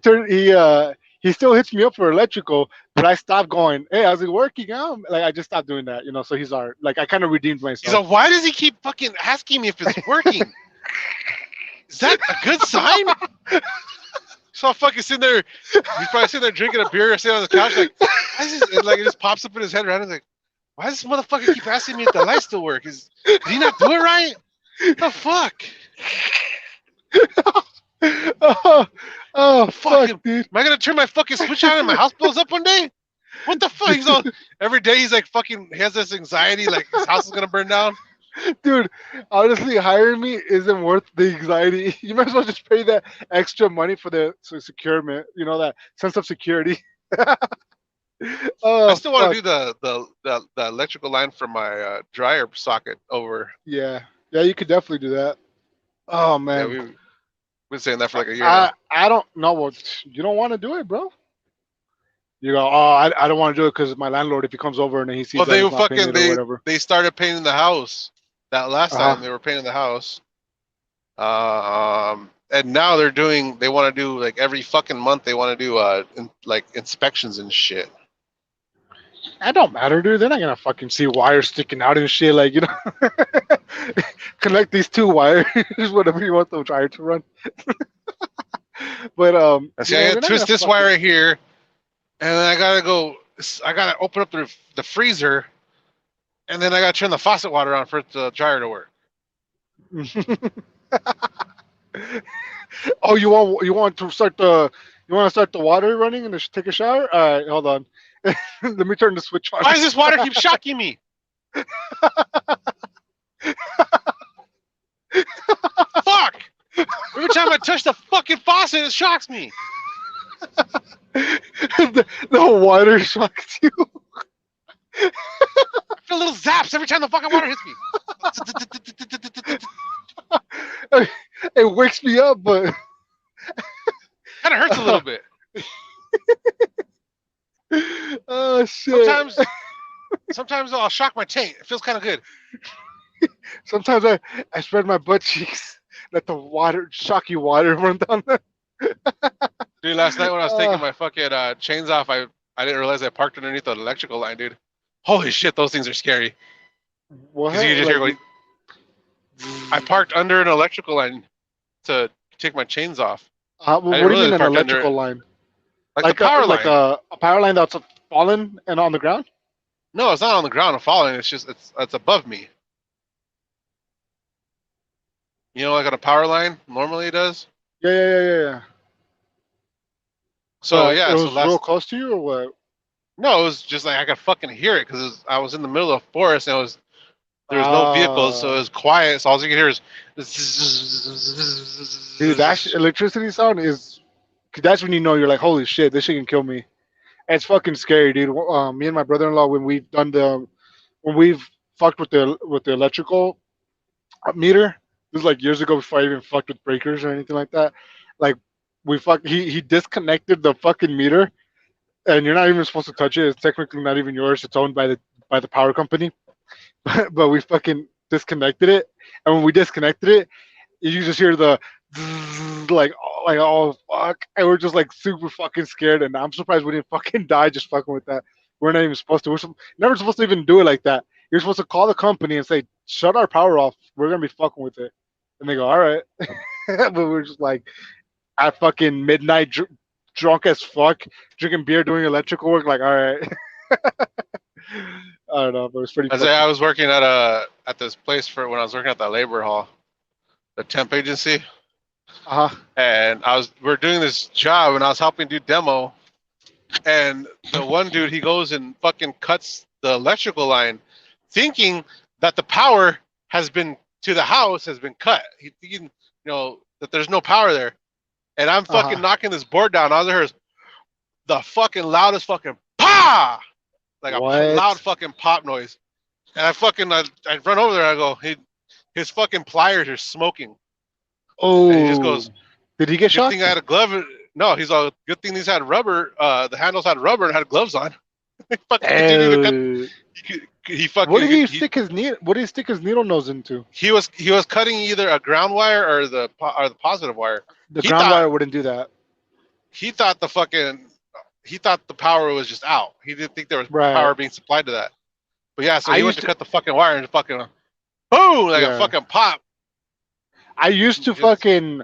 still hits me up for electrical, but I stopped going. Hey, how's it working out? Like I just stopped doing that, you know. So he's our like I kind of redeemed He's myself. like, why does he keep fucking asking me if it's working? Is that a good sign? So I'm fucking sitting there. He's probably sitting there drinking a beer or sitting on the couch, like, why is this? And like it just pops up in his head right. He's like, why does this motherfucker keep asking me if the lights still work? Did he not do it right? The fuck? Oh, fuck, Fucking, dude. am I gonna turn my fucking switch on and my house blows up one day? What the fuck? He's all, every day he's like fucking, he has this anxiety like his house is gonna burn down. Dude, honestly, hiring me isn't worth the anxiety. You might as well just pay that extra money for the securement, you know, that sense of security. Oh, I still want fuck. to do the electrical line from my dryer socket over. Yeah. Yeah, you could definitely do that. Oh, Yeah, man. we've been saying that for like a year now. I don't know what you don't want to do it, bro. You go, oh, I don't want to do it because my landlord, if he comes over and then he sees Well, that they he's were not paying fucking it or whatever. they started painting the house. That last Uh-huh. time they were painting the house. And now they want to do like every fucking month they want to do like inspections and shit. That don't matter, dude. They're not gonna fucking see wires sticking out and shit. Like, you know, connect these two wires, whatever you want the dryer to run. But I see, yeah, I they're gotta not twist gonna this wire right here, and then I gotta open up the freezer, and then I gotta turn the faucet water on for the dryer to work. Oh, you want to start the water running and just take a shower? All right, hold on. Let me turn the switch on. Why does this water keep shocking me? Fuck! Every time I touch the fucking faucet, it shocks me. the water shocks you. I feel little zaps every time the fucking water hits me. It wakes me up, but Kind of hurts a little bit. oh shit. Sometimes I'll shock my taint. It feels kind of good. Sometimes I spread my butt cheeks, let the shocky water run down there. Dude, last night when I was taking my fucking chains off, I didn't realize I parked underneath the electrical line, dude. Holy shit, those things are scary. What? Because you can just hear Like, going. I parked under an electrical line to take my chains off. I what didn't do you mean really an park under electrical it, line? like the power Like line. a power line that's fallen and on the ground? No, it's not on the ground and falling. It's just it's above me. You know, like on a power line, normally it does. Yeah. So But it yeah, so was real last close to you, or what? no, it was just like I could fucking hear it because I was in the middle of forest and there was no vehicles, so it Ah, was quiet. So all you could hear is dude, electricity sound is. That's when you know you're like, holy shit, this shit can kill me. It's fucking scary, dude. Me and my brother-in-law, when we've fucked with the electrical meter. This is like years ago before I even fucked with breakers or anything like that. Like he disconnected the fucking meter, and you're not even supposed to touch it. It's technically not even yours. It's owned by the power company. But we fucking disconnected it, and when we disconnected it, you just hear the zzz, like oh fuck, and we're just like super fucking scared. And I'm surprised we didn't fucking die just fucking with that. We're not even supposed to. Never supposed to even do it like that. You're supposed to call the company and say, "Shut our power off. We're gonna be fucking with it." And they go, "All right," but we're just like at fucking midnight, drunk as fuck, drinking beer, doing electrical work. Like, all right. I don't know, but it was pretty I say fucking. I was working at this place for when I was working at the labor hall, the temp agency, Uh huh. and we're doing this job and I was helping do demo, and the one dude he goes and fucking cuts the electrical line, thinking that the power has been to the house has been cut. He thinking that there's no power there, and I'm Uh fucking huh. knocking this board down. All I heard is the fucking loudest fucking pa, like a loud What? fucking pop noise. And I run over there and I go, his fucking pliers are smoking. And he just Oh, goes, did he get good thing I shocked? had a glove. No, he's all, good thing these had rubber, the handles had rubber and had gloves on. He fucking continued to cut. Oh, He what did fucking, he stick his needle? What did he stick his needle nose into? he was cutting either a ground wire or the positive wire. The He ground thought, wire wouldn't do that. he thought the fucking, he thought the power was just out. He didn't think there was Right. power being supplied to that. But yeah, so I he went used to to. cut the fucking wire and fucking boom, like a Yeah. fucking pop. I used to Just fucking.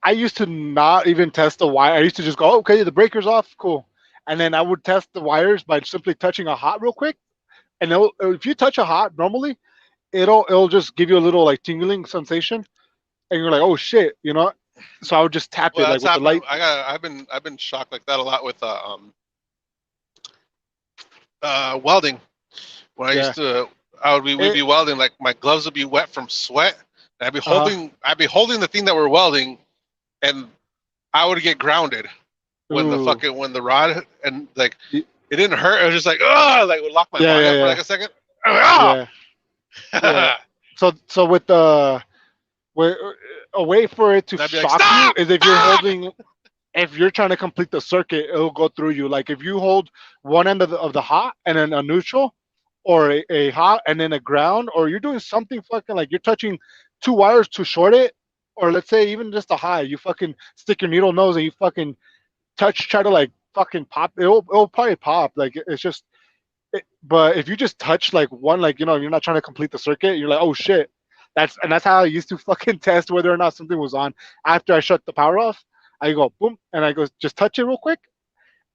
I used to not even test the wire. I used to just go, okay, the breaker's off, cool. And then I would test the wires by simply touching a hot real quick. And if you touch a hot normally, it'll just give you a little like tingling sensation, and you're like, oh shit, you know. So I would just tap it well, like that's with the happened. light. I've been shocked like that a lot with welding. When I Yeah. used to, we'd It. be welding, like my gloves would be wet from sweat. And Uh I'd be holding the thing that we're welding, and I would get grounded huh. when Ooh. when the rod and like Y- it didn't hurt. It was just like like would lock my Yeah. body Yeah. up for like Yeah. a second. Ah! Yeah. Yeah. So with the where a way for it to And I'd be like, shock you stop, is if you're stop. holding. If you're trying to complete the circuit, it'll go through you. Like if you hold one end of the hot and then a neutral, or a hot and then a ground, or you're doing something fucking like you're touching two wires to short it, or let's say even just a high, you fucking stick your needle nose and you fucking try to like fucking pop. It'll probably pop. Like it's just. But if you just touch like one, like you're not trying to complete the circuit, you're like, oh shit. That's how I used to fucking test whether or not something was on. After I shut the power off, I go boom, and I go just touch it real quick,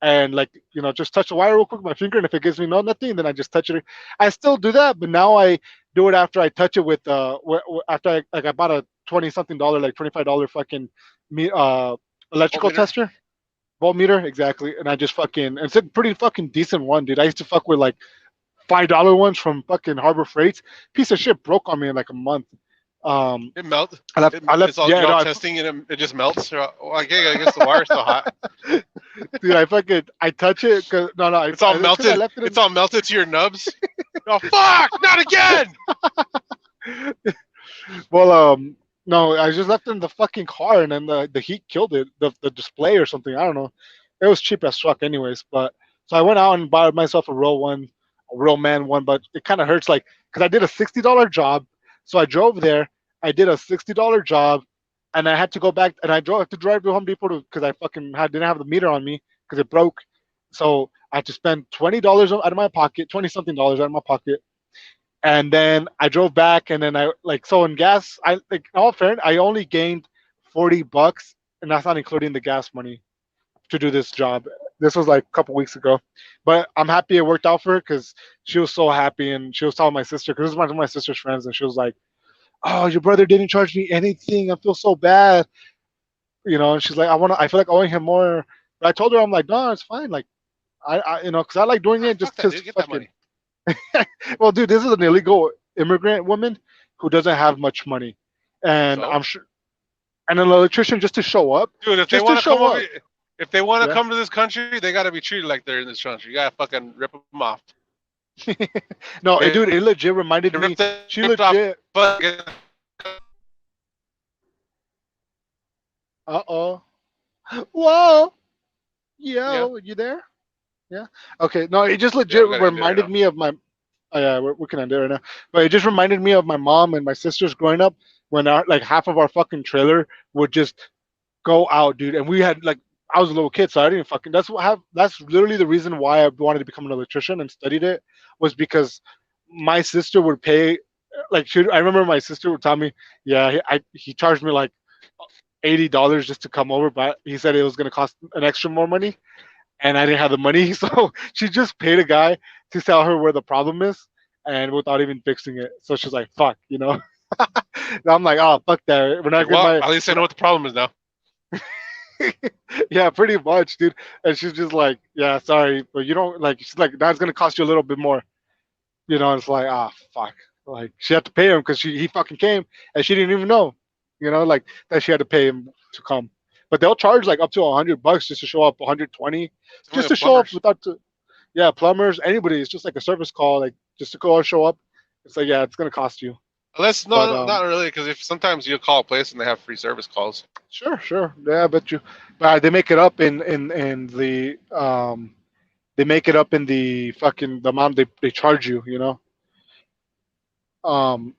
and like just touch the wire real quick with my finger, and if it gives me nothing, then I just touch it. I still do that, but now I do it after I touch it with after I bought a 20 something dollar, like $25 fucking me electrical Voltmeter. tester, voltmeter exactly, and I just fucking, it's a pretty fucking decent one, dude. I used to fuck with like $5 ones from fucking Harbor Freights. Piece of shit broke on me in like a month. Um, It melts. I left, It's all yeah, you're no, all testing and it just melts. Well, I guess the wire's still hot. dude, I touch it, cause no, It's all it's cause I melted. left it It's all melted to your nubs. Oh fuck! Not again! in. Well, no, I just left it in the fucking car, and then the heat killed it, the display or something. I don't know. It was cheap as fuck, anyways. But so I went out and bought myself a real one, a real man one. But it kind of hurts, like, cause I did a $60 job. So I drove there. I did a $60 job, and I had to go back, and I drove to drive to Home Depot because I fucking didn't have the meter on me because it broke. So I had to spend $20 out of my pocket, 20 something dollars out of my pocket, and then I drove back, and then I like so in gas. I like in all fairness, I only gained $40, and that's not including the gas money to do this job. This was like a couple weeks ago, but I'm happy it worked out for her because she was so happy, and she was telling my sister because this is one of my sister's friends, and she was like, "Oh, your brother didn't charge me anything. I feel so bad." And she's like, I feel like owing him more. But I told her, I'm like, no, it's fine. Like, because I like doing it just Fuck that, because dude. Get that fucking. money. Well, dude, this is an illegal immigrant woman who doesn't have much money, and So, I'm sure, and an electrician just to show up, dude, if they just to want to come show over, up. if they want to Yeah. come to this country, they got to be treated like they're in this country. You gotta fucking rip them off. No, They- dude, it legit reminded they me. ripped the- She ripped off legit. fucking- Uh-oh. Whoa. Yeah. Yo, you there? Yeah. Okay. No, it just Yeah, legit we gotta end it right reminded now. me of my. Oh, yeah, we can end it right now. But it just reminded me of my mom and my sisters growing up when like half of our fucking trailer would just go out, dude. And we had like I was a little kid, so I didn't fucking. That's literally the reason why I wanted to become an electrician and studied it was because my sister would pay. Like I remember my sister would tell me, yeah, he charged me like $80 just to come over, but he said it was gonna cost an extra more money, and I didn't have the money, so she just paid a guy to tell her where the problem is, and without even fixing it. So she's like, "Fuck." And I'm like, "Oh, fuck that. We're not Well, getting at least I know what the problem is now. Yeah, pretty much, dude." And she's just like, "Yeah, sorry, but you don't like." She's like, "That's gonna cost you a little bit more." It's like, fuck. Like she had to pay him because he fucking came and she didn't even know, like that she had to pay him to come. But they'll charge like up to $100 just to show up, 120 Some of just the to show up plumbers. without to. Yeah, plumbers, anybody. It's just like a service call, like just to go and show up. It's like, yeah, it's gonna cost you. Unless But not really, because if sometimes you call a place and they have free service calls. sure, yeah, but they make it up in the they make it up in the fucking the amount they charge you. Um,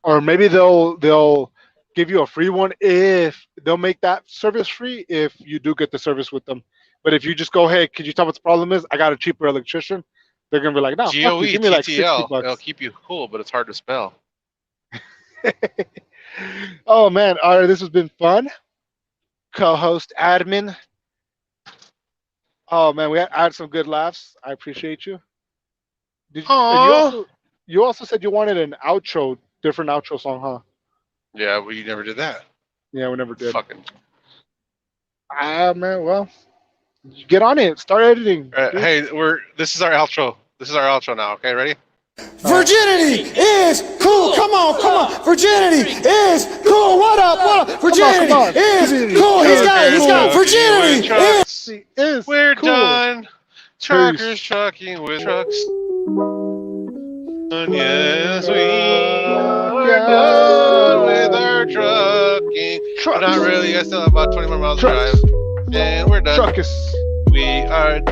or maybe they'll give you a free one if they'll make that service free if you do get the service with them. But if you just go, hey, could you tell what the problem is? I got a cheaper electrician. They're gonna be like, no, fuck you, GOE give me like 60 TTL. It'll bucks. keep you cool, but it's hard to spell. Oh man, all right, this has been fun. Co-host admin. Oh man, I had some good laughs. I appreciate you. And you also said you wanted an outro, different outro song, huh? Yeah, well, you never did that. Yeah, we never did. Fucking. Man, well, get on it. Start editing. dude. Hey, this is our outro. This is our outro now. Okay, ready? Virginity is cool. Come on. Virginity is cool. What up? Virginity Come on. is Virginity cool. He's is got cool. virginity is. Is We're cool. done. Truckers trucking with trucks. Yes, we're done with our trucking. But not really. I still have about 20 more miles to drive. And we're done. Truckus. We are done.